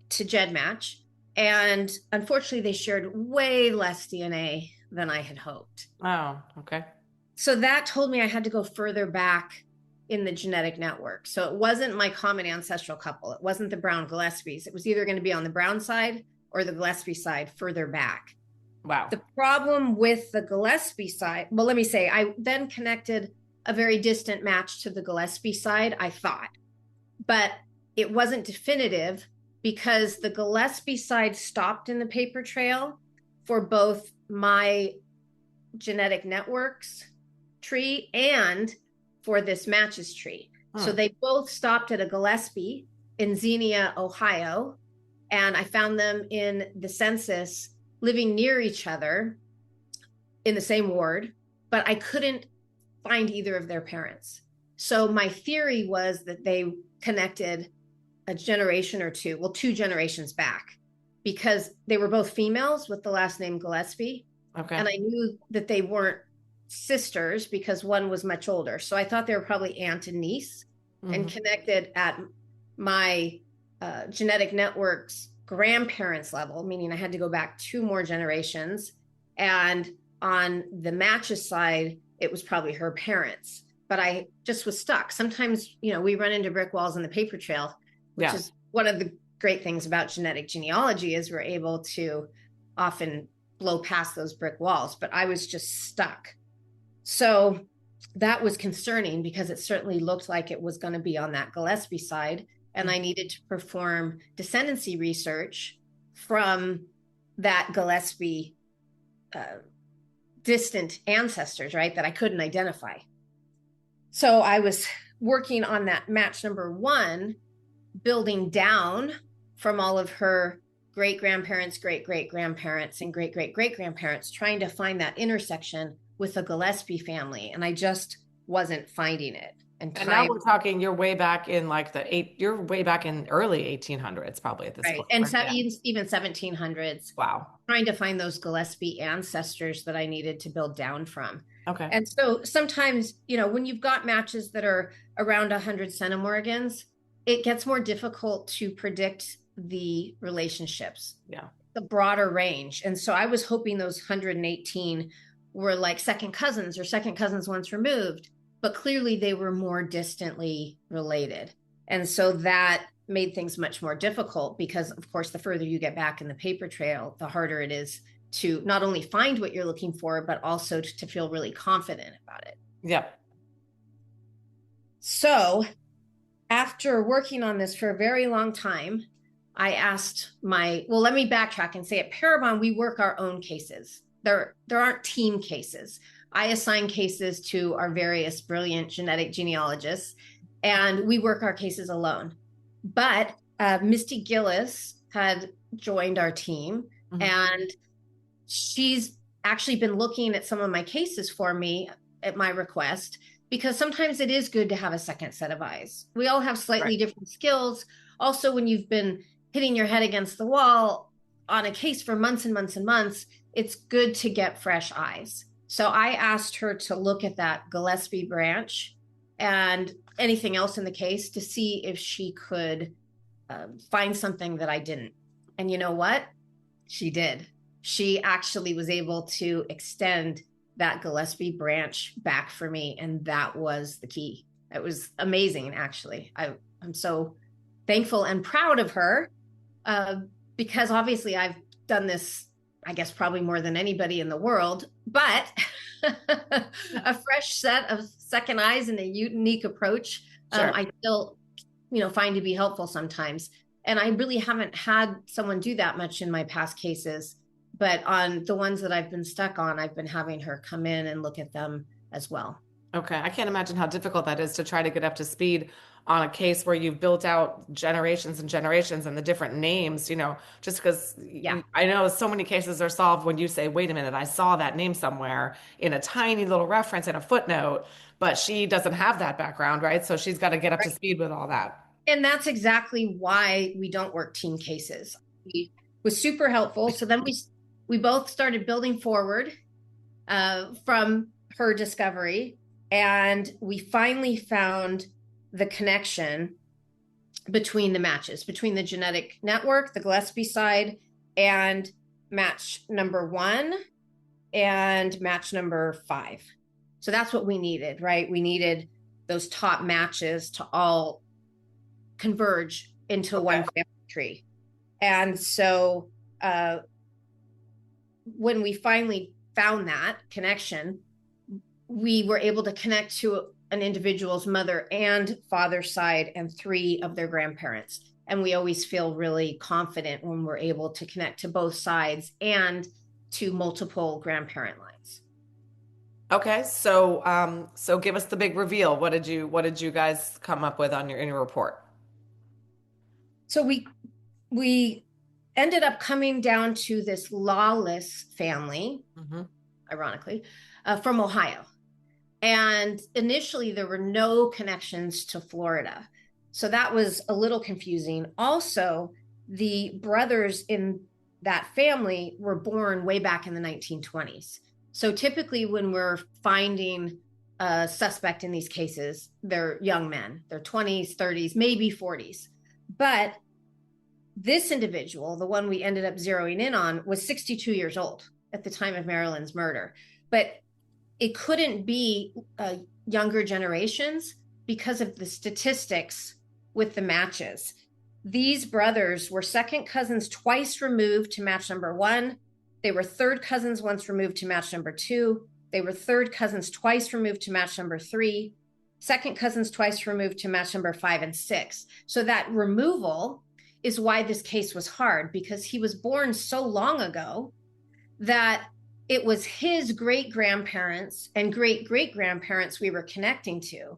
[SPEAKER 5] to GEDmatch. And unfortunately, they shared way less DNA than I had hoped.
[SPEAKER 4] Oh, okay.
[SPEAKER 5] So that told me I had to go further back in the genetic network. So it wasn't my common ancestral couple. It wasn't the Brown Gillespies. It was either going to be on the Brown side or the Gillespie side further back.
[SPEAKER 4] Wow.
[SPEAKER 5] The problem with the Gillespie side, well, let me say, I then connected a very distant match to the Gillespie side, I thought, but it wasn't definitive because the Gillespie side stopped in the paper trail for both my genetic networks tree and for this matches tree. So they both stopped at a Gillespie in Xenia, Ohio. And I found them in the census living near each other in the same ward, but I couldn't find either of their parents. So my theory was that they connected a generation or two, well, 2 generations back, because they were both females with the last name Gillespie.
[SPEAKER 4] Okay.
[SPEAKER 5] And I knew that they weren't sisters because one was much older. So I thought they were probably aunt and niece, and connected at my genetic network's grandparents level, meaning I had to go back 2 more generations. And on the matches side, it was probably her parents. But I just was stuck. Sometimes, we run into brick walls in the paper trail, which is one of the great things about genetic genealogy, is we're able to often blow past those brick walls. But I was just stuck. So that was concerning, because it certainly looked like it was going to be on that Gillespie side. And I needed to perform descendancy research from that Gillespie distant ancestors, right, that I couldn't identify. So I was working on that match number 1, building down from all of her great-grandparents, great-great-grandparents, and great-great-great-grandparents, trying to find that intersection with the Gillespie family. And I just wasn't finding it. And
[SPEAKER 4] now we're talking, you're way back in you're way back in early 1800s, probably at this point.
[SPEAKER 5] And even 1700s.
[SPEAKER 4] Wow.
[SPEAKER 5] Trying to find those Gillespie ancestors that I needed to build down from.
[SPEAKER 4] Okay.
[SPEAKER 5] And so sometimes, when you've got matches that are around 100 centimorgans, it gets more difficult to predict the relationships.
[SPEAKER 4] Yeah.
[SPEAKER 5] The broader range. And so I was hoping those 118 were like second cousins or second cousins once removed, but clearly they were more distantly related. And so that made things much more difficult, because of course, the further you get back in the paper trail, the harder it is to not only find what you're looking for, but also to feel really confident about it.
[SPEAKER 4] Yep.
[SPEAKER 5] So after working on this for a very long time, I asked let me backtrack and say at Parabon, we work our own cases. There aren't team cases. I assign cases to our various brilliant genetic genealogists, and we work our cases alone. But Misty Gillis had joined our team, and she's actually been looking at some of my cases for me at my request, because sometimes it is good to have a second set of eyes. We all have slightly different skills. Also, when you've been hitting your head against the wall on a case for months and months and months, it's good to get fresh eyes. So I asked her to look at that Gillespie branch and anything else in the case to see if she could find something that I didn't. And you know what? She did. She actually was able to extend that Gillespie branch back for me. And that was the key. It was amazing, actually. I'm so thankful and proud of her, because obviously I've done this, I guess, probably more than anybody in the world, but a fresh set of second eyes and a unique approach, I still, find to be helpful sometimes. And I really haven't had someone do that much in my past cases, but on the ones that I've been stuck on, I've been having her come in and look at them as well.
[SPEAKER 4] Okay. I can't imagine how difficult that is to try to get up to speed on a case where you've built out generations and generations and the different names, just because I know so many cases are solved when you say, wait a minute, I saw that name somewhere in a tiny little reference in a footnote, but she doesn't have that background, right? So she's got to get up to speed with all that.
[SPEAKER 5] And that's exactly why we don't work team cases. It was super helpful. So then we both started building forward from her discovery, and we finally found the connection between the matches, between the genetic network, the Gillespie side, and match number 1 and match number 5. So that's what we needed, right? We needed those top matches to all converge into one family tree. And so when we finally found that connection, we were able to connect to an individual's mother and father side and 3 of their grandparents. And we always feel really confident when we're able to connect to both sides and to multiple grandparent lines.
[SPEAKER 4] Okay, so give us the big reveal. What did you guys come up with in your report?
[SPEAKER 5] So we ended up coming down to this lawless family, ironically, from Ohio. And initially, there were no connections to Florida. So that was a little confusing. Also, the brothers in that family were born way back in the 1920s. So typically, when we're finding a suspect in these cases, they're young men, they're 20s, 30s, maybe 40s. But this individual, the one we ended up zeroing in on, was 62 years old at the time of Marilyn's murder. But it couldn't be younger generations because of the statistics with the matches. These brothers were second cousins twice removed to match number 1. They were third cousins once removed to match number 2. They were third cousins twice removed to match number 3. Second cousins twice removed to match number 5 and 6. So that removal is why this case was hard, because he was born so long ago that it was his great-grandparents and great-great-grandparents we were connecting to,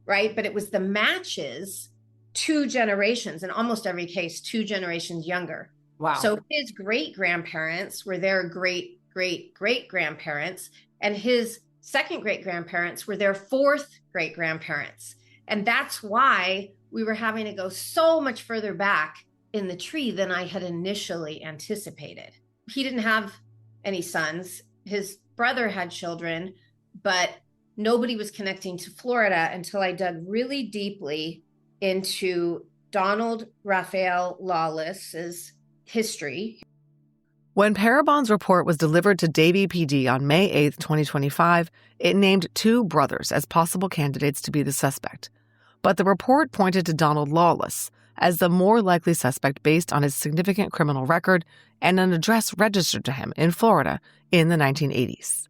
[SPEAKER 5] right? But it was the matches 2 generations, in almost every case, 2 generations younger.
[SPEAKER 4] Wow.
[SPEAKER 5] So his great-grandparents were their great-great-great-grandparents, and his second great-grandparents were their fourth great-grandparents. And that's why we were having to go so much further back in the tree than I had initially anticipated. He didn't have any sons. His brother had children, but nobody was connecting to Florida until I dug really deeply into Donald Raphael Lawless's history.
[SPEAKER 2] When Parabon's report was delivered to Davie PD on May 8, 2025, it named 2 brothers as possible candidates to be the suspect. But the report pointed to Donald Lawless as the more likely suspect based on his significant criminal record and an address registered to him in Florida in the 1980s.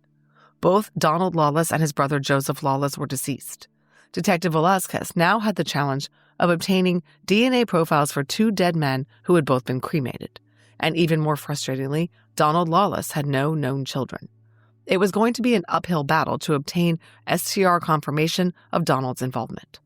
[SPEAKER 2] Both Donald Lawless and his brother Joseph Lawless were deceased. Detective Velasquez now had the challenge of obtaining DNA profiles for 2 dead men who had both been cremated. And even more frustratingly, Donald Lawless had no known children. It was going to be an uphill battle to obtain STR confirmation of Donald's involvement.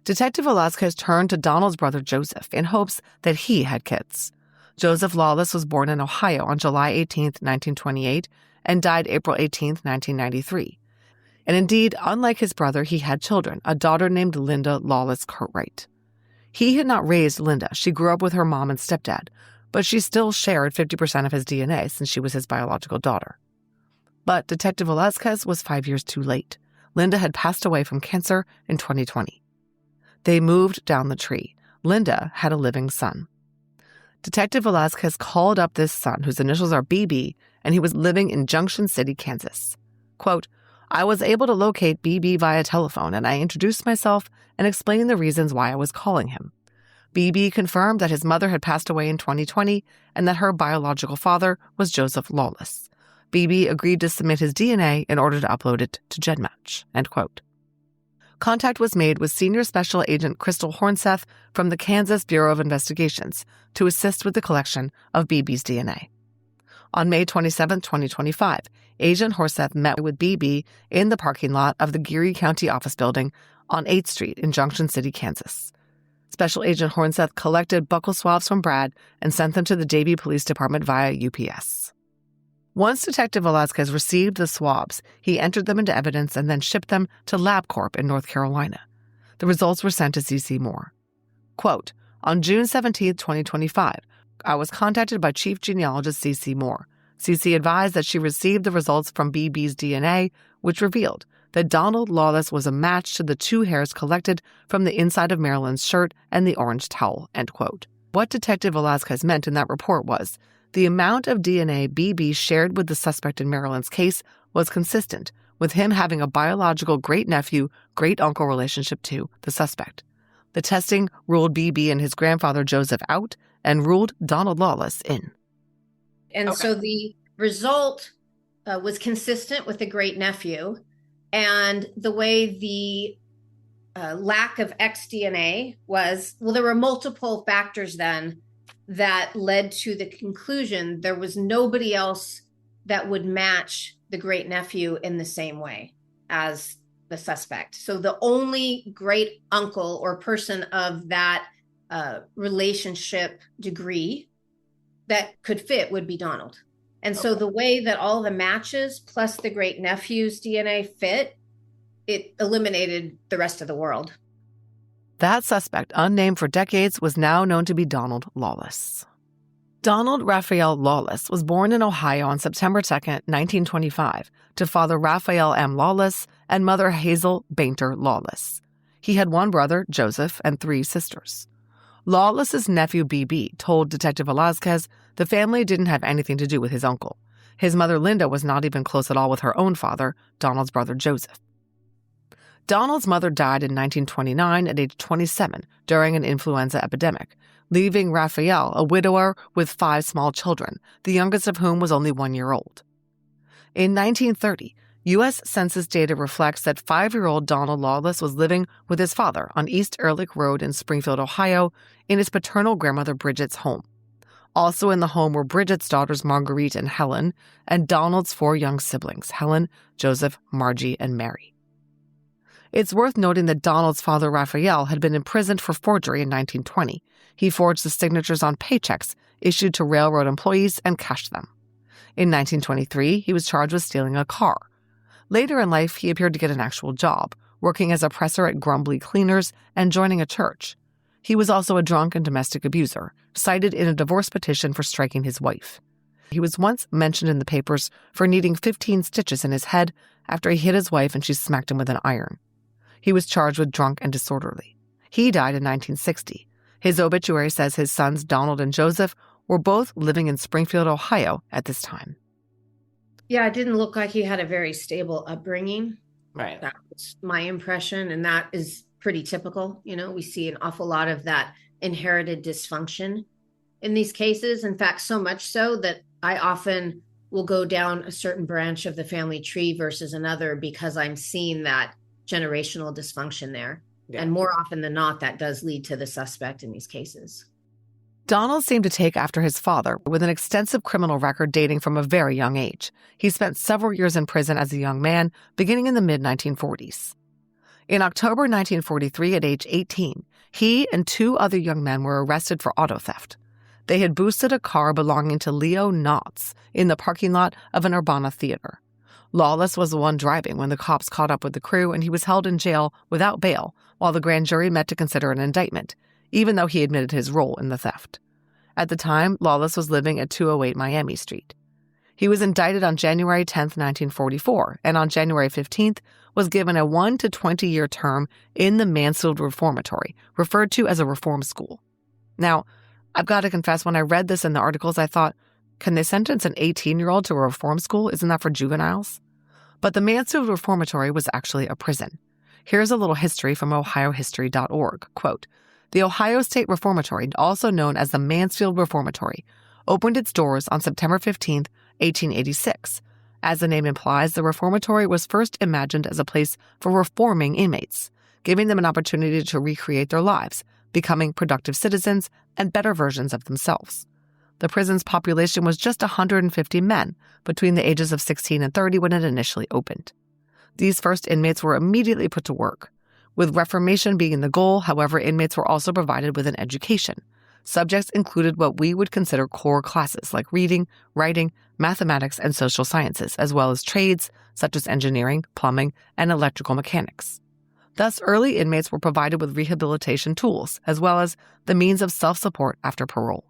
[SPEAKER 2] Detective Velasquez turned to Donald's brother Joseph in hopes that he had kids. Joseph Lawless was born in Ohio on July 18, 1928, and died April 18, 1993. And indeed, unlike his brother, he had children, a daughter named Linda Lawless Cartwright. He had not raised Linda. She grew up with her mom and stepdad, but she still shared 50% of his DNA since she was his biological daughter. But Detective Velasquez was 5 years too late. Linda had passed away from cancer in 2020. They moved down the tree. Linda had a living son. Detective Velasquez called up this son, whose initials are BB, and he was living in Junction City, Kansas. Quote, I was able to locate BB via telephone, and I introduced myself and explained the reasons why I was calling him. BB confirmed that his mother had passed away in 2020 and that her biological father was Joseph Lawless. BB agreed to submit his DNA in order to upload it to GEDmatch. End quote. Contact was made with Senior Special Agent Crystal Hornseth from the Kansas Bureau of Investigations to assist with the collection of BB's DNA. On May 27, 2025, Agent Hornseth met with BB in the parking lot of the Geary County Office Building on 8th Street in Junction City, Kansas. Special Agent Hornseth collected buccal swabs from Brad and sent them to the Davie Police Department via UPS. Once Detective Velasquez received the swabs, he entered them into evidence and then shipped them to LabCorp in North Carolina. The results were sent to CC Moore. Quote, on June 17, 2025, I was contacted by Chief Genealogist CC Moore. CC advised that she received the results from BB's DNA, which revealed that Donald Lawless was a match to the 2 hairs collected from the inside of Marilyn's shirt and the orange towel, end quote. What Detective Velasquez meant in that report was the amount of DNA BB shared with the suspect in Marilyn's case was consistent with him having a biological great-nephew, great-uncle relationship to the suspect. The testing ruled BB and his grandfather Joseph out and ruled Donald Lawless in.
[SPEAKER 5] And so the result was consistent with the great-nephew, and the way the lack of X DNA was, well, there were multiple factors then that led to the conclusion there was nobody else that would match the great nephew in the same way as the suspect. So the only great uncle or person of that relationship degree that could fit would be Donald. And so the way that all the matches plus the great nephew's DNA fit, it eliminated the rest of the world.
[SPEAKER 2] That suspect, unnamed for decades, was now known to be Donald Lawless. Donald Raphael Lawless was born in Ohio on September 2, 1925, to father Raphael M. Lawless and mother Hazel Bainter Lawless. He had one brother, Joseph, and 3 sisters. Lawless's nephew, B.B., told Detective Velazquez the family didn't have anything to do with his uncle. His mother, Linda, was not even close at all with her own father, Donald's brother, Joseph. Donald's mother died in 1929 at age 27 during an influenza epidemic, leaving Raphael a widower with 5 small children, the youngest of whom was only 1 year old. In 1930, U.S. Census data reflects that 5-year-old Donald Lawless was living with his father on East Ehrlich Road in Springfield, Ohio, in his paternal grandmother Bridget's home. Also in the home were Bridget's daughters Marguerite and Helen, and Donald's 4 young siblings, Helen, Joseph, Margie, and Mary. It's worth noting that Donald's father, Raphael, had been imprisoned for forgery in 1920. He forged the signatures on paychecks issued to railroad employees and cashed them. In 1923, he was charged with stealing a car. Later in life, he appeared to get an actual job, working as a presser at Grumbly Cleaners and joining a church. He was also a drunk and domestic abuser, cited in a divorce petition for striking his wife. He was once mentioned in the papers for needing 15 stitches in his head after he hit his wife and she smacked him with an iron. He was charged with drunk and disorderly. He died in 1960. His obituary says his sons Donald and Joseph were both living in Springfield, Ohio at this time.
[SPEAKER 5] Yeah, it didn't look like he had a very stable upbringing.
[SPEAKER 4] Right.
[SPEAKER 5] That was my impression, and that is pretty typical. You know, we see an awful lot of that inherited dysfunction in these cases. In fact, so much so that I often will go down a certain branch of the family tree versus another because I'm seeing that generational dysfunction there. Yeah. And more often than not, that does lead to the suspect in these cases.
[SPEAKER 2] Donald seemed to take after his father with an extensive criminal record dating from a very young age. He spent several years in prison as a young man, beginning in the mid-1940s. In October 1943, at age 18, he and 2 other young men were arrested for auto theft. They had boosted a car belonging to Leo Knotts in the parking lot of an Urbana theater. Lawless was the one driving when the cops caught up with the crew, and he was held in jail without bail while the grand jury met to consider an indictment, even though he admitted his role in the theft. At the time, Lawless was living at 208 Miami Street. He was indicted on January 10, 1944, and on January 15th was given a 1 to 20-year term in the Mansfield Reformatory, referred to as a reform school. Now, I've got to confess, when I read this in the articles, I thought, can they sentence an 18-year-old to a reform school? Isn't that for juveniles? But the Mansfield Reformatory was actually a prison. Here's a little history from ohiohistory.org. Quote, "The Ohio State Reformatory, also known as the Mansfield Reformatory, opened its doors on September 15, 1886. As the name implies, the reformatory was first imagined as a place for reforming inmates, giving them an opportunity to recreate their lives, becoming productive citizens and better versions of themselves. The prison's population was just 150 men between the ages of 16 and 30 when it initially opened. These first inmates were immediately put to work. With reformation being the goal, however, inmates were also provided with an education. Subjects included what we would consider core classes like reading, writing, mathematics, and social sciences, as well as trades such as engineering, plumbing, and electrical mechanics. Thus, early inmates were provided with rehabilitation tools, as well as the means of self-support after parole.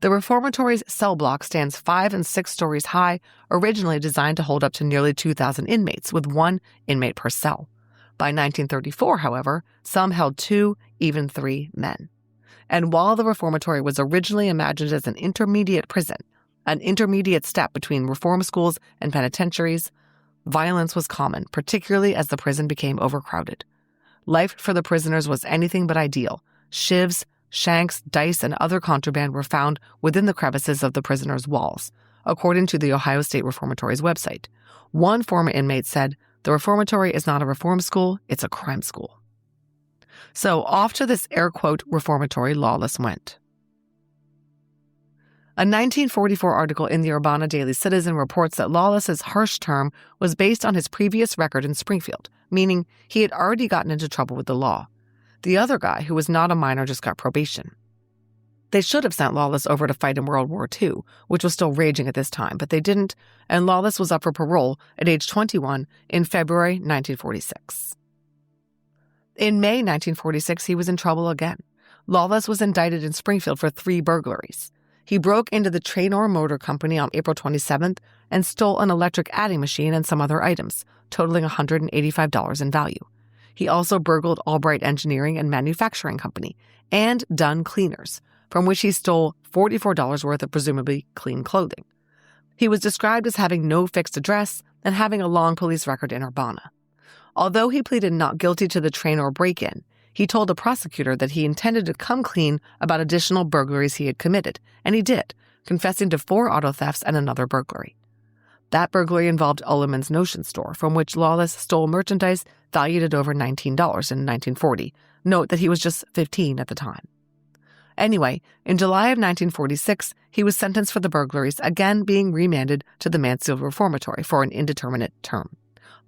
[SPEAKER 2] The reformatory's cell block stands 5 and 6 stories high, originally designed to hold up to nearly 2,000 inmates, with 1 inmate per cell. By 1934, however, some held 2, even 3 men. And while the reformatory was originally imagined as an intermediate prison, an intermediate step between reform schools and penitentiaries, violence was common, particularly as the prison became overcrowded. Life for the prisoners was anything but ideal. Shivs, shanks, dice, and other contraband were found within the crevices of the prisoners' walls, according to the Ohio State Reformatory's website. One former inmate said, "The reformatory is not a reform school, it's a crime school." So off to this air quote reformatory Lawless went. A 1944 article in the Urbana Daily Citizen reports that Lawless's harsh term was based on his previous record in Springfield, meaning he had already gotten into trouble with the law. The other guy, who was not a minor, just got probation. They should have sent Lawless over to fight in World War II, which was still raging at this time, but they didn't, and Lawless was up for parole at age 21 in February 1946. In May 1946, he was in trouble again. Lawless was indicted in Springfield for 3 burglaries. He broke into the Traynor Motor Company on April 27th and stole an electric adding machine and some other items, totaling $185 in value. He also burgled Albright Engineering and Manufacturing Company and Dunn Cleaners, from which he stole $44 worth of presumably clean clothing. He was described as having no fixed address and having a long police record in Urbana. Although he pleaded not guilty to the Traynor break-in, he told the prosecutor that he intended to come clean about additional burglaries he had committed, and he did, confessing to 4 auto thefts and another burglary. That burglary involved Ulliman's Notion Store, from which Lawless stole merchandise valued at over $19 in 1940. Note that he was just 15 at the time. Anyway, in July of 1946, he was sentenced for the burglaries, again being remanded to the Mansfield Reformatory for an indeterminate term.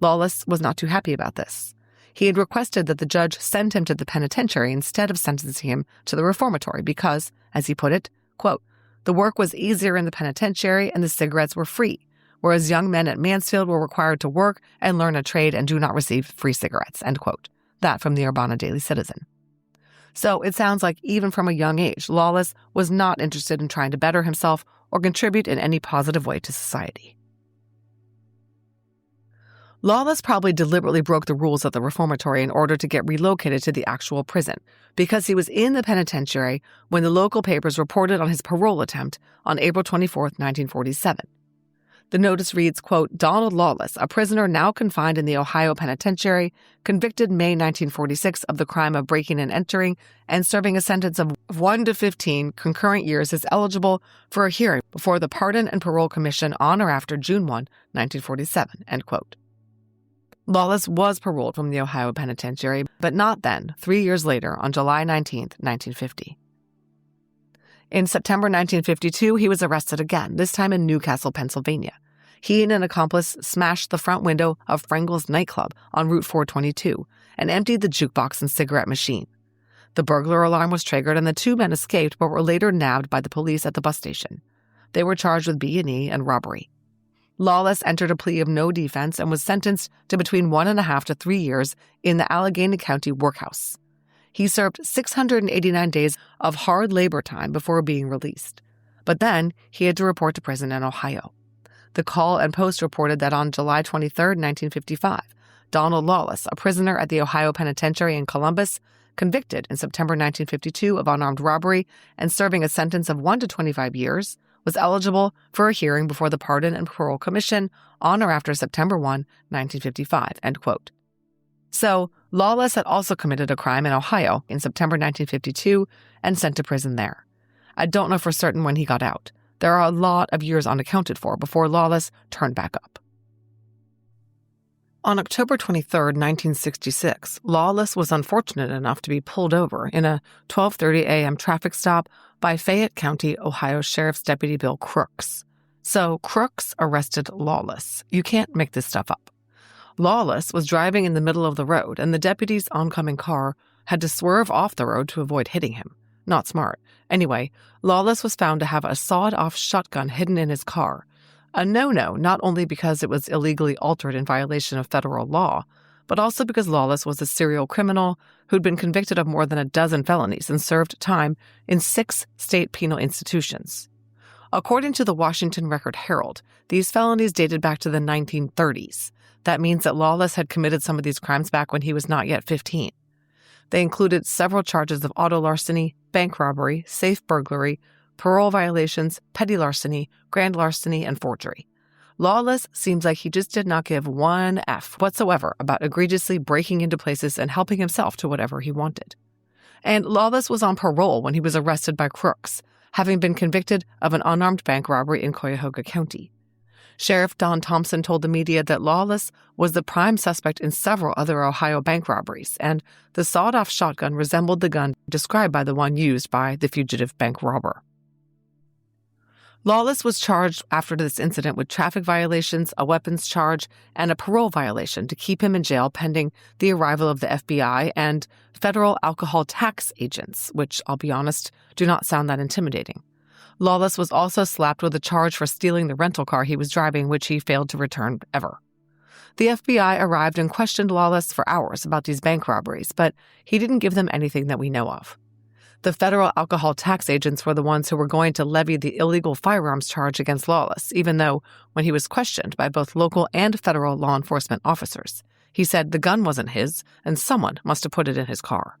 [SPEAKER 2] Lawless was not too happy about this. He had requested that the judge send him to the penitentiary instead of sentencing him to the reformatory because, as he put it, quote, the work was easier in the penitentiary and the cigarettes were free, whereas young men at Mansfield were required to work and learn a trade and do not receive free cigarettes, end quote. That from the Urbana Daily Citizen. So it sounds like even from a young age, Lawless was not interested in trying to better himself or contribute in any positive way to society. Lawless probably deliberately broke the rules of the reformatory in order to get relocated to the actual prison, because he was in the penitentiary when the local papers reported on his parole attempt on April 24, 1947. The notice reads, quote, Donald Lawless, a prisoner now confined in the Ohio Penitentiary, convicted May 1946 of the crime of breaking and entering and serving a sentence of 1 to 15 concurrent years, is eligible for a hearing before the Pardon and Parole Commission on or after June 1, 1947, end quote. Lawless was paroled from the Ohio Penitentiary, but not then, 3 years later, on July 19, 1950. In September 1952, he was arrested again, this time in Newcastle, Pennsylvania. He and an accomplice smashed the front window of Frengel's nightclub on Route 422 and emptied the jukebox and cigarette machine. The burglar alarm was triggered and the 2 men escaped but were later nabbed by the police at the bus station. They were charged with B&E and robbery. Lawless entered a plea of no defense and was sentenced to between 1.5 to 3 years in the Allegheny County workhouse. He served 689 days of hard labor time before being released. But then he had to report to prison in Ohio. The Call and Post reported that on July 23, 1955, Donald Lawless, a prisoner at the Ohio Penitentiary in Columbus, convicted in September 1952 of unarmed robbery and serving a sentence of 1 to 25 years, was eligible for a hearing before the Pardon and Parole Commission on or after September 1, 1955, end quote. So, Lawless had also committed a crime in Ohio in September 1952 and sent to prison there. I don't know for certain when he got out. There are a lot of years unaccounted for before Lawless turned back up. On October 23, 1966, Lawless was unfortunate enough to be pulled over in a 12:30 a.m. traffic stop by Fayette County, Ohio Sheriff's Deputy Bill Crooks. So Crooks arrested Lawless. You can't make this stuff up. Lawless was driving in the middle of the road, and the deputy's oncoming car had to swerve off the road to avoid hitting him. Not smart. Anyway, Lawless was found to have a sawed-off shotgun hidden in his car. A no-no, not only because it was illegally altered in violation of federal law, but also because Lawless was a serial criminal who'd been convicted of more than a dozen felonies and served time in 6 state penal institutions. According to the Washington Record-Herald, these felonies dated back to the 1930s. That means that Lawless had committed some of these crimes back when he was not yet 15. They included several charges of auto larceny, bank robbery, safe burglary, parole violations, petty larceny, grand larceny, and forgery. Lawless seems like he just did not give one F whatsoever about egregiously breaking into places and helping himself to whatever he wanted. And Lawless was on parole when he was arrested by Crooks, having been convicted of an unarmed bank robbery in Cuyahoga County. Sheriff Don Thompson told the media that Lawless was the prime suspect in several other Ohio bank robberies, and the sawed-off shotgun resembled the gun described by the one used by the fugitive bank robber. Lawless was charged after this incident with traffic violations, a weapons charge, and a parole violation to keep him in jail pending the arrival of the FBI and federal alcohol tax agents, which, I'll be honest, do not sound that intimidating. Lawless was also slapped with a charge for stealing the rental car he was driving, which he failed to return ever. The FBI arrived and questioned Lawless for hours about these bank robberies, but he didn't give them anything that we know of. The federal alcohol tax agents were the ones who were going to levy the illegal firearms charge against Lawless, even though, when he was questioned by both local and federal law enforcement officers, he said the gun wasn't his and someone must have put it in his car.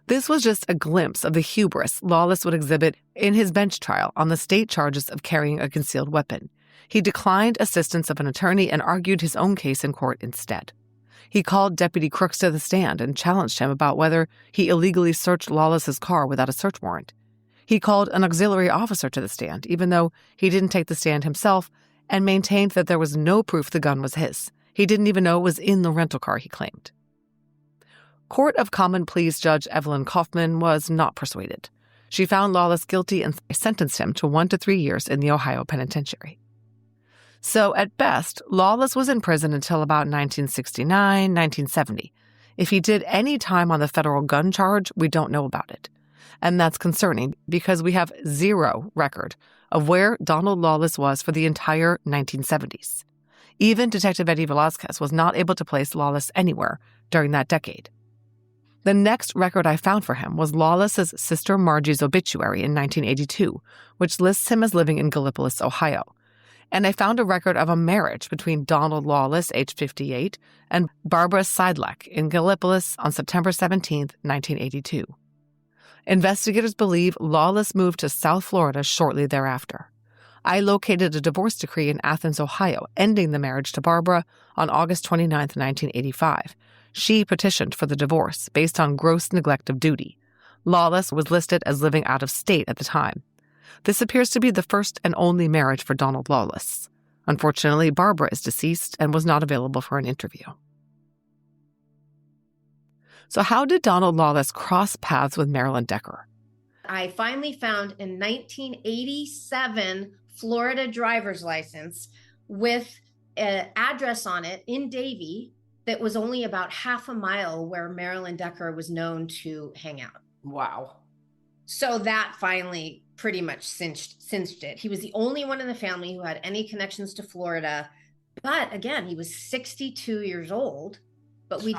[SPEAKER 2] This was just a glimpse of the hubris Lawless would exhibit in his bench trial on the state charges of carrying a concealed weapon. He declined assistance of an attorney and argued his own case in court instead. He called Deputy Crooks to the stand and challenged him about whether he illegally searched Lawless's car without a search warrant. He called an auxiliary officer to the stand, even though he didn't take the stand himself, and maintained that there was no proof the gun was his. He didn't even know it was in the rental car, he claimed. Court of Common Pleas Judge Evelyn Kaufman was not persuaded. She found Lawless guilty and sentenced him to 1 to 3 years in the Ohio penitentiary. So, at best, Lawless was in prison until about 1969, 1970. If he did any time on the federal gun charge, we don't know about it. And that's concerning because we have zero record of where Donald Lawless was for the entire 1970s. Even Detective Eddie Velasquez was not able to place Lawless anywhere during that decade. The next record I found for him was Lawless's sister Margie's obituary in 1982, which lists him as living in Gallipolis, Ohio. And I found a record of a marriage between Donald Lawless, age 58, and Barbara Seidlek in Gallipolis on September 17, 1982. Investigators believe Lawless moved to South Florida shortly thereafter. I located a divorce decree in Athens, Ohio, ending the marriage to Barbara on August 29, 1985. She petitioned for the divorce based on gross neglect of duty. Lawless was listed as living out of state at the time. This appears to be the first and only marriage for Donald Lawless. Unfortunately, Barbara is deceased and was not available for an interview. So how did Donald Lawless cross paths with Marilyn Decker?
[SPEAKER 5] I finally found a 1987 Florida driver's license with an address on it in Davie that was only about half a mile where Marilyn Decker was known to hang out.
[SPEAKER 4] Wow.
[SPEAKER 5] So that finally pretty much cinched it. He was the only one in the family who had any connections to Florida. But again, he was 62 years old. But we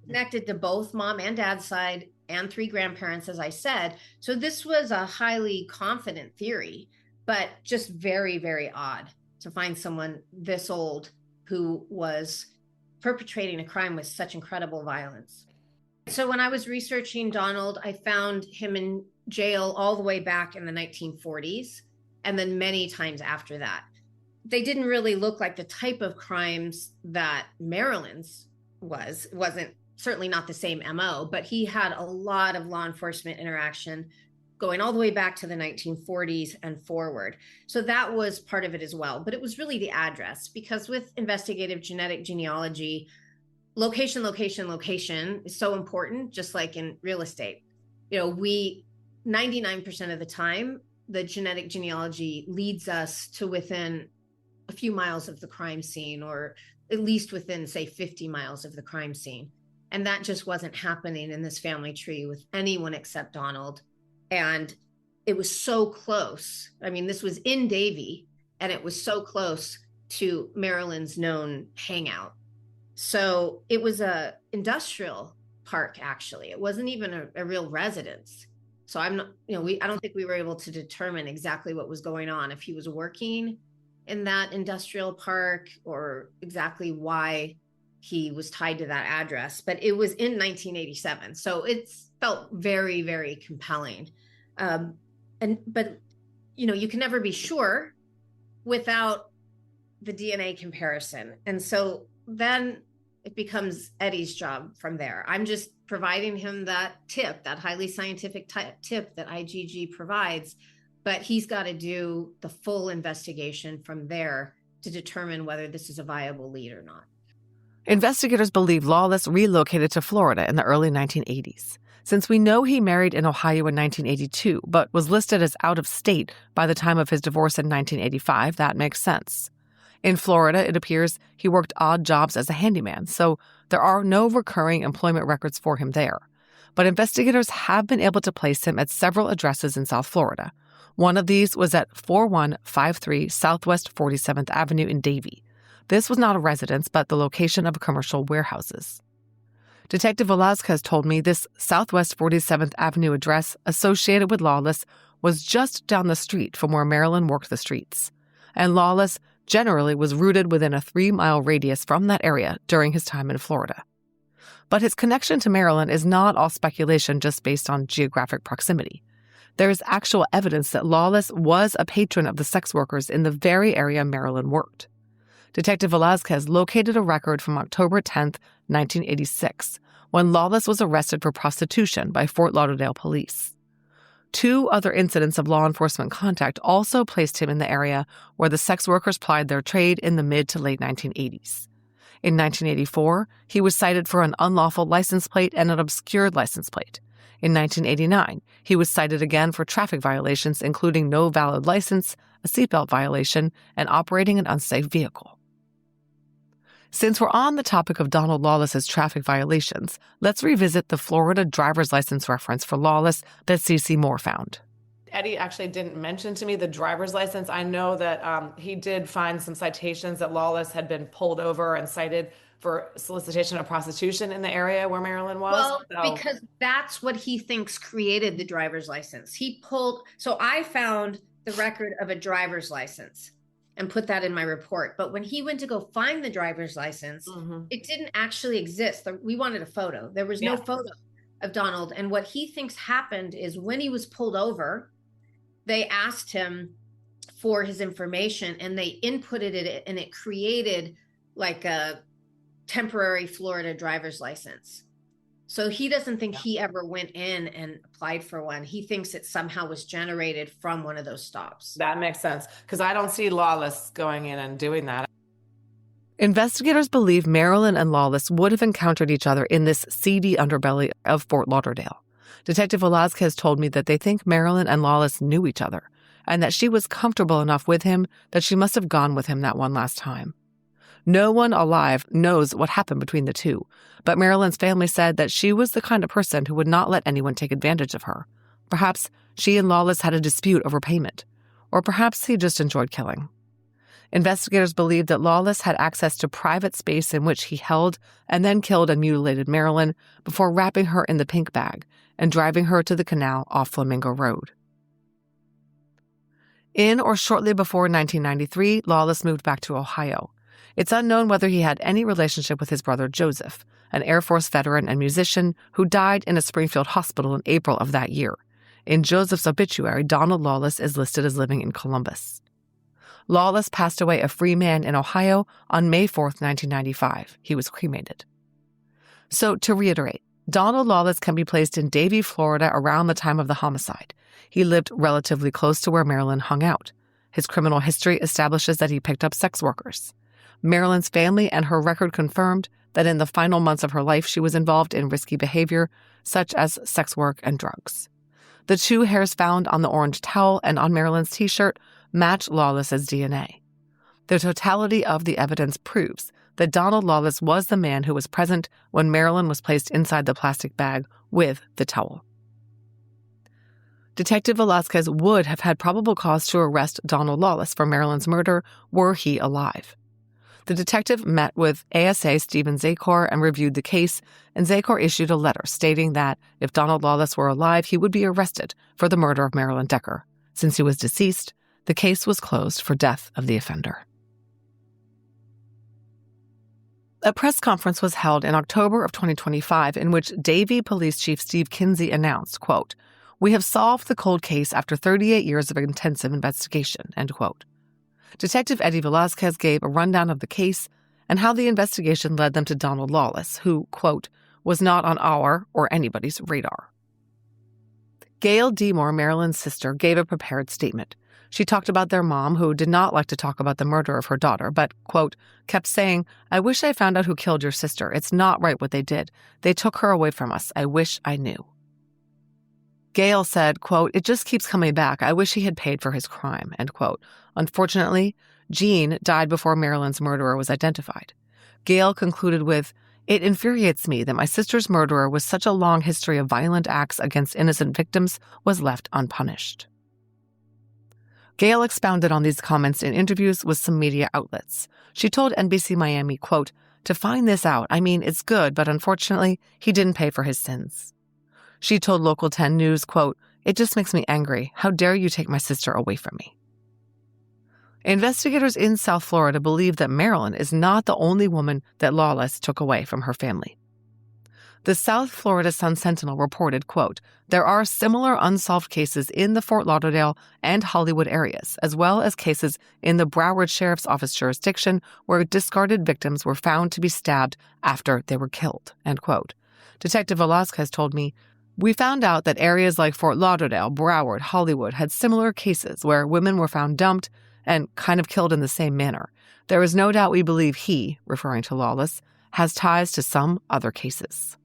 [SPEAKER 5] connected to both mom and dad's side and 3 grandparents, as I said. So this was a highly confident theory, but just very, very odd to find someone this old who was perpetrating a crime with such incredible violence. So when I was researching Donald, I found him in jail all the way back in the 1940s, and then many times after that. They didn't really look like the type of crimes that Marilyn's wasn't certainly not the same MO, but he had a lot of law enforcement interaction going all the way back to the 1940s and forward. So that was part of it as well. But it was really the address, because with investigative genetic genealogy, location is so important, just like in real estate. 99% of the time, the genetic genealogy leads us to within a few miles of the crime scene, or at least within, say, 50 miles of the crime scene. And that just wasn't happening in this family tree with anyone except Donald. And it was so close. I mean, this was in Davie, and it was so close to Marilyn's known hangout. So it was a industrial park, actually. It wasn't even a real residence. So I'm not, I don't think we were able to determine exactly what was going on, if he was working in that industrial park or exactly why he was tied to that address. But it was in 1987. So it felt very, very compelling. But you can never be sure without the DNA comparison. And so then it becomes Eddie's job from there. I'm just providing him that tip, that highly scientific tip that IgG provides. but he's got to do the full investigation from there to determine whether this is a viable lead or not.
[SPEAKER 2] Investigators believe Lawless relocated to Florida in the early 1980s. Since we know he married in Ohio in 1982, but was listed as out of state by the time of his divorce in 1985, that makes sense. In Florida, it appears he worked odd jobs as a handyman, so there are no recurring employment records for him there. But investigators have been able to place him at several addresses in South Florida. One of these was at 4153 Southwest 47th Avenue in Davie. This was not a residence, but the location of commercial warehouses. Detective Velazquez told me this Southwest 47th Avenue address associated with Lawless was just down the street from where Marilyn worked the streets, and Lawless generally was rooted within a 3-mile radius from that area during his time in Florida. But his connection to Marilyn is not all speculation just based on geographic proximity. There is actual evidence that Lawless was a patron of the sex workers in the very area Marilyn worked. Detective Velazquez located a record from October 10, 1986, when Lawless was arrested for prostitution by Fort Lauderdale police. 2 other incidents of law enforcement contact also placed him in the area where the sex workers plied their trade in the mid to late 1980s. In 1984, he was cited for an unlawful license plate and an obscured license plate. In 1989, he was cited again for traffic violations, including no valid license, a seatbelt violation, and operating an unsafe vehicle. Since we're on the topic of Donald Lawless's traffic violations, let's revisit the Florida driver's license reference for Lawless that CeCe Moore found.
[SPEAKER 4] Eddie actually didn't mention to me the driver's license. I know that he did find some citations that Lawless had been pulled over and cited for solicitation of prostitution in the area where Marilyn was.
[SPEAKER 5] Well, because that's what he thinks created the driver's license. So I found the record of a driver's license and put that in my report. But when he went to go find the driver's license, it didn't actually exist. We wanted a photo. There was no photo of Donald. And what he thinks happened is when he was pulled over, they asked him for his information and they inputted it and it created like a temporary Florida driver's license. So he doesn't think he ever went in and applied for one. He thinks it somehow was generated from one of those stops.
[SPEAKER 4] That makes sense because I don't see Lawless going in and doing that.
[SPEAKER 2] Investigators believe Marilyn and Lawless would have encountered each other in this seedy underbelly of Fort Lauderdale. Detective Velazquez told me that they think Marilyn and Lawless knew each other and that she was comfortable enough with him that she must have gone with him that one last time. No one alive knows what happened between the two, but Marilyn's family said that she was the kind of person who would not let anyone take advantage of her. Perhaps she and Lawless had a dispute over payment, or perhaps he just enjoyed killing. Investigators believe that Lawless had access to private space in which he held and then killed and mutilated Marilyn before wrapping her in the pink bag and driving her to the canal off Flamingo Road. In or shortly before 1993, Lawless moved back to Ohio. It's unknown whether he had any relationship with his brother Joseph, an Air Force veteran and musician who died in a Springfield hospital in April of that year. In Joseph's obituary, Donald Lawless is listed as living in Columbus. Lawless passed away a free man in Ohio on May 4, 1995. He was cremated. So, to reiterate, Donald Lawless can be placed in Davie, Florida around the time of the homicide. He lived relatively close to where Marilyn hung out. His criminal history establishes that he picked up sex workers. Marilyn's family and her record confirmed that in the final months of her life she was involved in risky behavior, such as sex work and drugs. The 2 hairs found on the orange towel and on Marilyn's t-shirt match Lawless's DNA. The totality of the evidence proves that Donald Lawless was the man who was present when Marilyn was placed inside the plastic bag with the towel. Detective Velazquez would have had probable cause to arrest Donald Lawless for Marilyn's murder were he alive. The detective met with ASA Stephen Zakor and reviewed the case, and Zakor issued a letter stating that if Donald Lawless were alive, he would be arrested for the murder of Marilyn Decker. Since he was deceased, the case was closed for death of the offender. A press conference was held in October of 2025 in which Davie Police Chief Steve Kinsey announced, quote, "We have solved the cold case after 38 years of intensive investigation," end quote. Detective Eddie Velazquez gave a rundown of the case and how the investigation led them to Donald Lawless, who, quote, "was not on our or anybody's radar." Gail Demore, Marilyn's sister, gave a prepared statement. She talked about their mom, who did not like to talk about the murder of her daughter, but, quote, kept saying, "I wish I found out who killed your sister. It's not right what they did. They took her away from us. I wish I knew." Gail said, quote, "It just keeps coming back. I wish he had paid for his crime," end quote. Unfortunately, Jean died before Marilyn's murderer was identified. Gail concluded with, "It infuriates me that my sister's murderer, with such a long history of violent acts against innocent victims, was left unpunished." Gail expounded on these comments in interviews with some media outlets. She told NBC Miami, quote, "To find this out, I mean, it's good, but unfortunately, he didn't pay for his sins." She told Local 10 News, quote, "It just makes me angry. How dare you take my sister away from me?" Investigators in South Florida believe that Marilyn is not the only woman that Lawless took away from her family. The South Florida Sun-Sentinel reported, quote, "There are similar unsolved cases in the Fort Lauderdale and Hollywood areas, as well as cases in the Broward Sheriff's Office jurisdiction where discarded victims were found to be stabbed after they were killed," end quote. Detective Velasquez told me, "We found out that areas like Fort Lauderdale, Broward, Hollywood had similar cases where women were found dumped and kind of killed in the same manner. There is no doubt we believe he," referring to Lawless, "has ties to some other cases."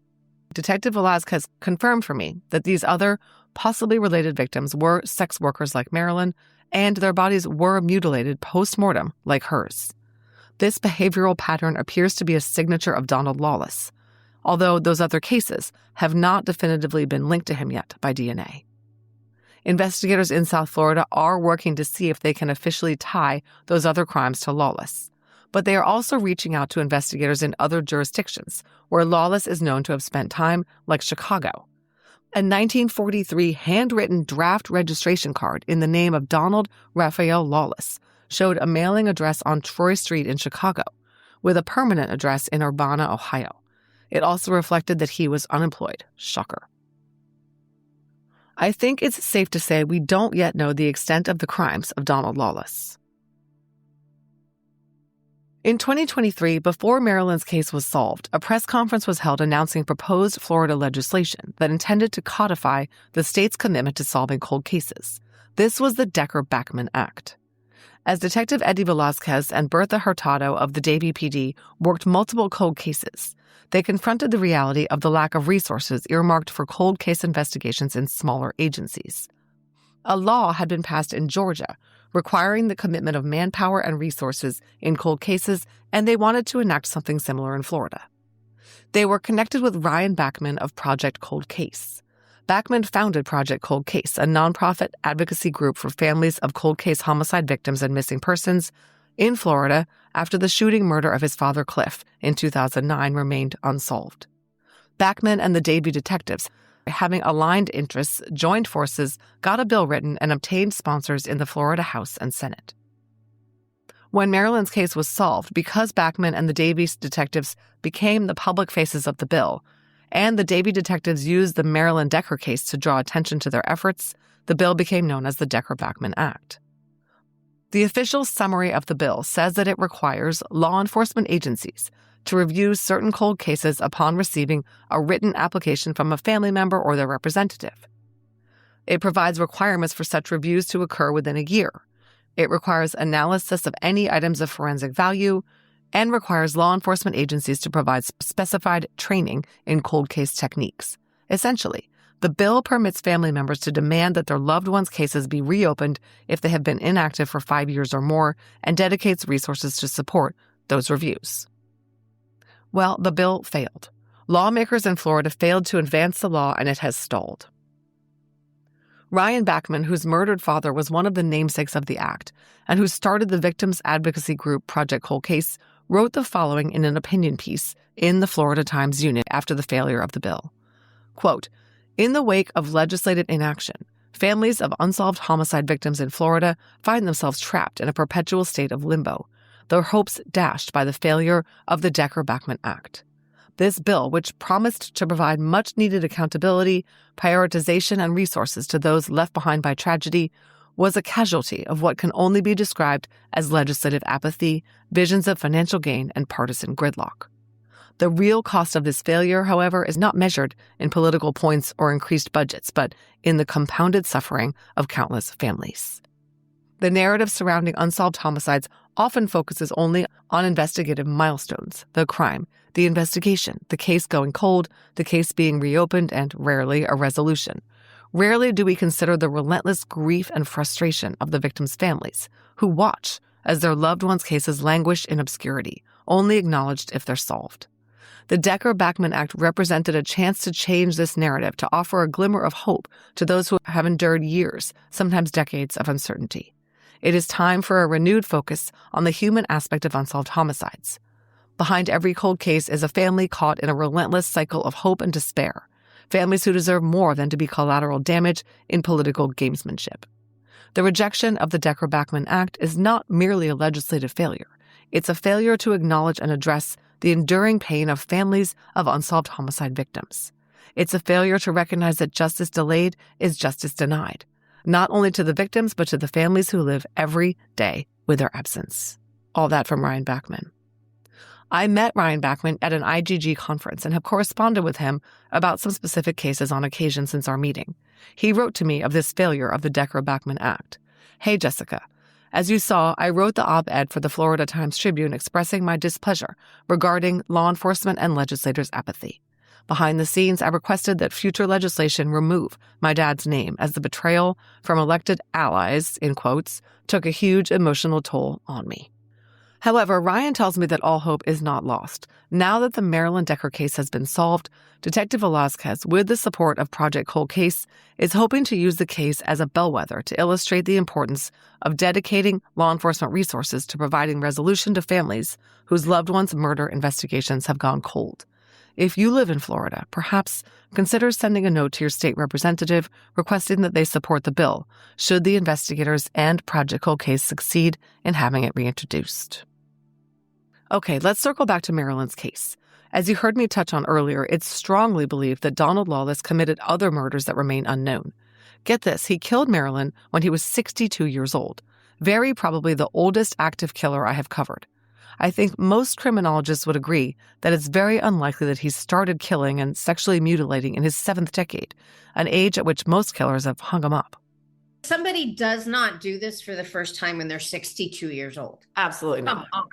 [SPEAKER 2] Detective Velasquez confirmed for me that these other, possibly related victims were sex workers like Marilyn, and their bodies were mutilated post-mortem like hers. This behavioral pattern appears to be a signature of Donald Lawless, although those other cases have not definitively been linked to him yet by DNA. Investigators in South Florida are working to see if they can officially tie those other crimes to Lawless. But they are also reaching out to investigators in other jurisdictions where Lawless is known to have spent time, like Chicago. A 1943 handwritten draft registration card in the name of Donald Raphael Lawless showed a mailing address on Troy Street in Chicago, with a permanent address in Urbana, Ohio. It also reflected that he was unemployed. Shocker. I think it's safe to say we don't yet know the extent of the crimes of Donald Lawless. In 2023, before Marilyn's case was solved, a press conference was held announcing proposed Florida legislation that intended to codify the state's commitment to solving cold cases. This was the Decker-Bachman Act. As Detective Eddie Velasquez and Bertha Hurtado of the Davie PD worked multiple cold cases, they confronted the reality of the lack of resources earmarked for cold case investigations in smaller agencies. A law had been passed in Georgia requiring the commitment of manpower and resources in cold cases, and they wanted to enact something similar in Florida. They were connected with Ryan Bachman of Project Cold Case. Bachman founded Project Cold Case, a nonprofit advocacy group for families of cold case homicide victims and missing persons in Florida after the shooting murder of his father Cliff in 2009 remained unsolved. Bachman and the Davie detectives, having aligned interests, joined forces, got a bill written, and obtained sponsors in the Florida House and Senate. When Marilyn's case was solved, because Bachman and the Davie detectives became the public faces of the bill, and the Davie detectives used the Marilyn Decker case to draw attention to their efforts, the bill became known as the Decker-Bachman Act. The official summary of the bill says that it requires law enforcement agencies to review certain cold cases upon receiving a written application from a family member or their representative. It provides requirements for such reviews to occur within a year. It requires analysis of any items of forensic value and requires law enforcement agencies to provide specified training in cold case techniques. Essentially, the bill permits family members to demand that their loved ones' cases be reopened if they have been inactive for 5 years or more and dedicates resources to support those reviews. Well, the bill failed. Lawmakers in Florida failed to advance the law, and it has stalled. Ryan Bachman, whose murdered father was one of the namesakes of the act, and who started the victims' advocacy group Project Cold Case, wrote the following in an opinion piece in the Florida Times Unit after the failure of the bill. Quote, "In the wake of legislative inaction, families of unsolved homicide victims in Florida find themselves trapped in a perpetual state of limbo, their hopes dashed by the failure of the Decker-Bachman Act. This bill, which promised to provide much-needed accountability, prioritization, and resources to those left behind by tragedy, was a casualty of what can only be described as legislative apathy, visions of financial gain, and partisan gridlock. The real cost of this failure, however, is not measured in political points or increased budgets, but in the compounded suffering of countless families. The narrative surrounding unsolved homicides often focuses only on investigative milestones, the crime, the investigation, the case going cold, the case being reopened, and rarely a resolution. Rarely do we consider the relentless grief and frustration of the victims' families, who watch as their loved ones' cases languish in obscurity, only acknowledged if they're solved. The Decker-Bachman Act represented a chance to change this narrative, to offer a glimmer of hope to those who have endured years, sometimes decades, of uncertainty. It is time for a renewed focus on the human aspect of unsolved homicides. Behind every cold case is a family caught in a relentless cycle of hope and despair, families who deserve more than to be collateral damage in political gamesmanship. The rejection of the Decker-Bachman Act is not merely a legislative failure. It's a failure to acknowledge and address the enduring pain of families of unsolved homicide victims. It's a failure to recognize that justice delayed is justice denied, not only to the victims, but to the families who live every day with their absence. All that from Ryan Bachman. I met Ryan Bachman at an IGG conference and have corresponded with him about some specific cases on occasion since our meeting. He wrote to me of this failure of the Decker-Bachman Act. Hey, Jessica. As you saw, I wrote the op-ed for the Florida Times-Tribune expressing my displeasure regarding law enforcement and legislators' apathy. Behind the scenes, I requested that future legislation remove my dad's name, as the betrayal from elected allies, in quotes, took a huge emotional toll on me. However, Ryan tells me that all hope is not lost. Now that the Marilyn Decker case has been solved, Detective Velazquez, with the support of Project Cold Case, is hoping to use the case as a bellwether to illustrate the importance of dedicating law enforcement resources to providing resolution to families whose loved ones' murder investigations have gone cold. If you live in Florida, perhaps consider sending a note to your state representative requesting that they support the bill, should the investigators and Project Cold Case succeed in having it reintroduced. Okay, let's circle back to Marilyn's case. As you heard me touch on earlier, it's strongly believed that Donald Lawless committed other murders that remain unknown. Get this, he killed Marilyn when he was 62 years old, very probably the oldest active killer I have covered. I think most criminologists would agree that it's very unlikely that he started killing and sexually mutilating in his 7th decade, an age at which most killers have hung him up.
[SPEAKER 5] Somebody does not do this for the first time when they're 62 years old.
[SPEAKER 4] Absolutely not.
[SPEAKER 5] Come on.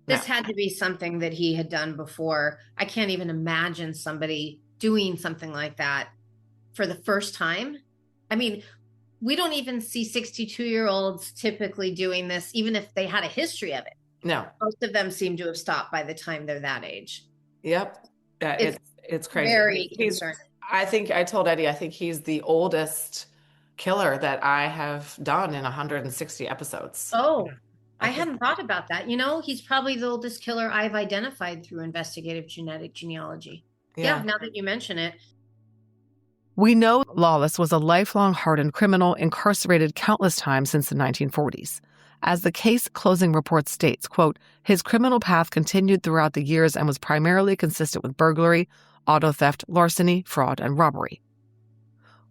[SPEAKER 5] This had to be something that he had done before. I can't even imagine somebody doing something like that for the first time. I mean, we don't even see 62-year-olds typically doing this, even if they had a history of it.
[SPEAKER 4] No.
[SPEAKER 5] Most of them seem to have stopped by the time they're that age.
[SPEAKER 4] Yep. It's crazy.
[SPEAKER 5] Very concerning.
[SPEAKER 4] I told Eddie, I think he's the oldest killer that I have done in 160 episodes.
[SPEAKER 5] Oh, I hadn't thought about that. You know, he's probably the oldest killer I've identified through investigative genetic genealogy. Yeah, now that you mention it.
[SPEAKER 2] We know Lawless was a lifelong hardened criminal incarcerated countless times since the 1940s. As the case closing report states, quote, his criminal path continued throughout the years and was primarily consistent with burglary, auto theft, larceny, fraud, and robbery.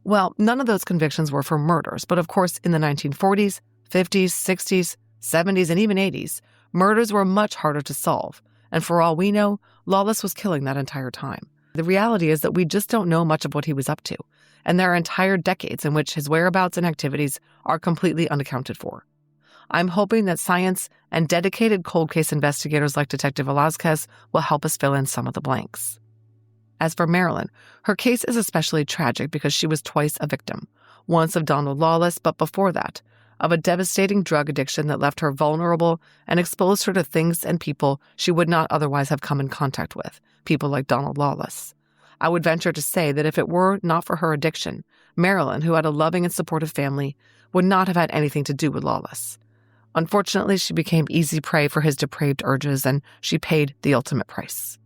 [SPEAKER 2] Well, none of those convictions were for murders, but of course in the 1940s, 50s, 60s, 70s, and even 80s, murders were much harder to solve, and for all we know, Lawless was killing that entire time. The reality is that we just don't know much of what he was up to, and there are entire decades in which his whereabouts and activities are completely unaccounted for. I'm hoping that science and dedicated cold case investigators like Detective Velazquez will help us fill in some of the blanks. As for Marilyn, her case is especially tragic because she was twice a victim, once of Donald Lawless, but before that, of a devastating drug addiction that left her vulnerable and exposed her to things and people she would not otherwise have come in contact with, people like Donald Lawless. I would venture to say that if it were not for her addiction, Marilyn, who had a loving and supportive family, would not have had anything to do with Lawless. Unfortunately, she became easy prey for his depraved urges, and she paid the ultimate price.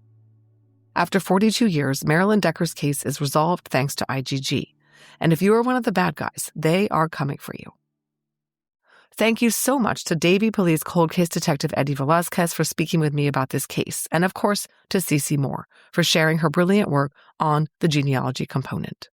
[SPEAKER 2] After 42 years, Marilyn Decker's case is resolved thanks to IGG. And if you are one of the bad guys, they are coming for you. Thank you so much to Davie Police Cold Case Detective Eddie Velazquez for speaking with me about this case, and of course to Cece Moore for sharing her brilliant work on the genealogy component.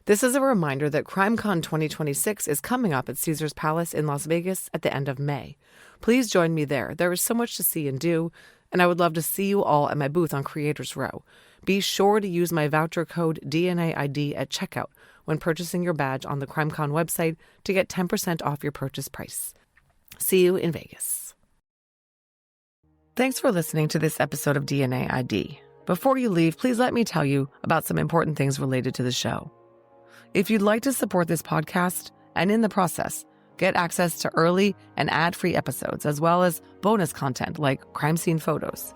[SPEAKER 2] This is a reminder that CrimeCon 2026 is coming up at Caesars Palace in Las Vegas at the end of May. Please join me there. There is so much to see and do. And I would love to see you all at my booth on Creators Row. Be sure to use my voucher code DNAID at checkout when purchasing your badge on the CrimeCon website to get 10% off your purchase price. See you in Vegas. Thanks for listening to this episode of DNA ID. Before you leave, please let me tell you about some important things related to the show. If you'd like to support this podcast and in the process, get access to early and ad-free episodes as well as bonus content like crime scene photos,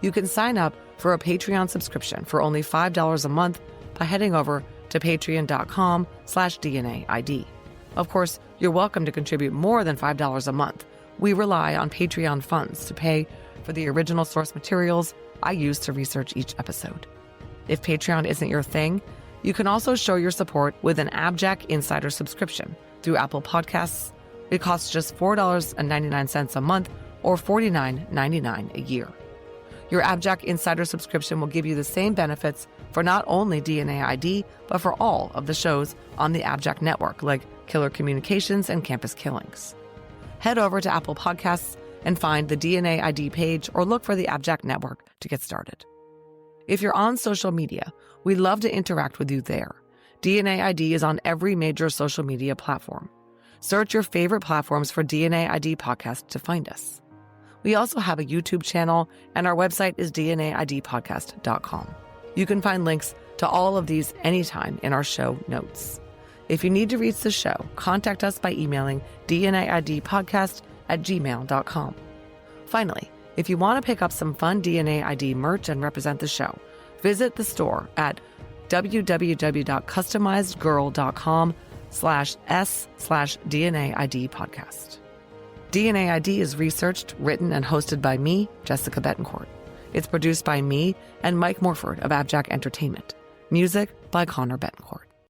[SPEAKER 2] you can sign up for a Patreon subscription for only $5 a month by heading over to patreon.com/DNAID. Of course, you're welcome to contribute more than $5 a month. We rely on Patreon funds to pay for the original source materials I use to research each episode. If Patreon isn't your thing, you can also show your support with an AbJack Insider subscription through Apple Podcasts. It costs just $4.99 a month or $49.99 a year. Your AbJack Insider subscription will give you the same benefits for not only DNA ID, but for all of the shows on the AbJack network, like Killer Communications and Campus Killings. Head over to Apple Podcasts and find the DNA ID page or look for the AbJack network to get started. If you're on social media, we'd love to interact with you there. DNA ID is on every major social media platform. Search your favorite platforms for DNA ID Podcast to find us. We also have a YouTube channel, and our website is dnaidpodcast.com. You can find links to all of these anytime in our show notes. If you need to reach the show, contact us by emailing dnaidpodcast@gmail.com. Finally, if you want to pick up some fun DNA ID merch and represent the show, visit the store at www.customizedgirl.com/s/DNA ID podcast. DNA ID is researched, written, and hosted by me, Jessica Betancourt. It's produced by me and Mike Morford of AbJack Entertainment. Music by Connor Betancourt.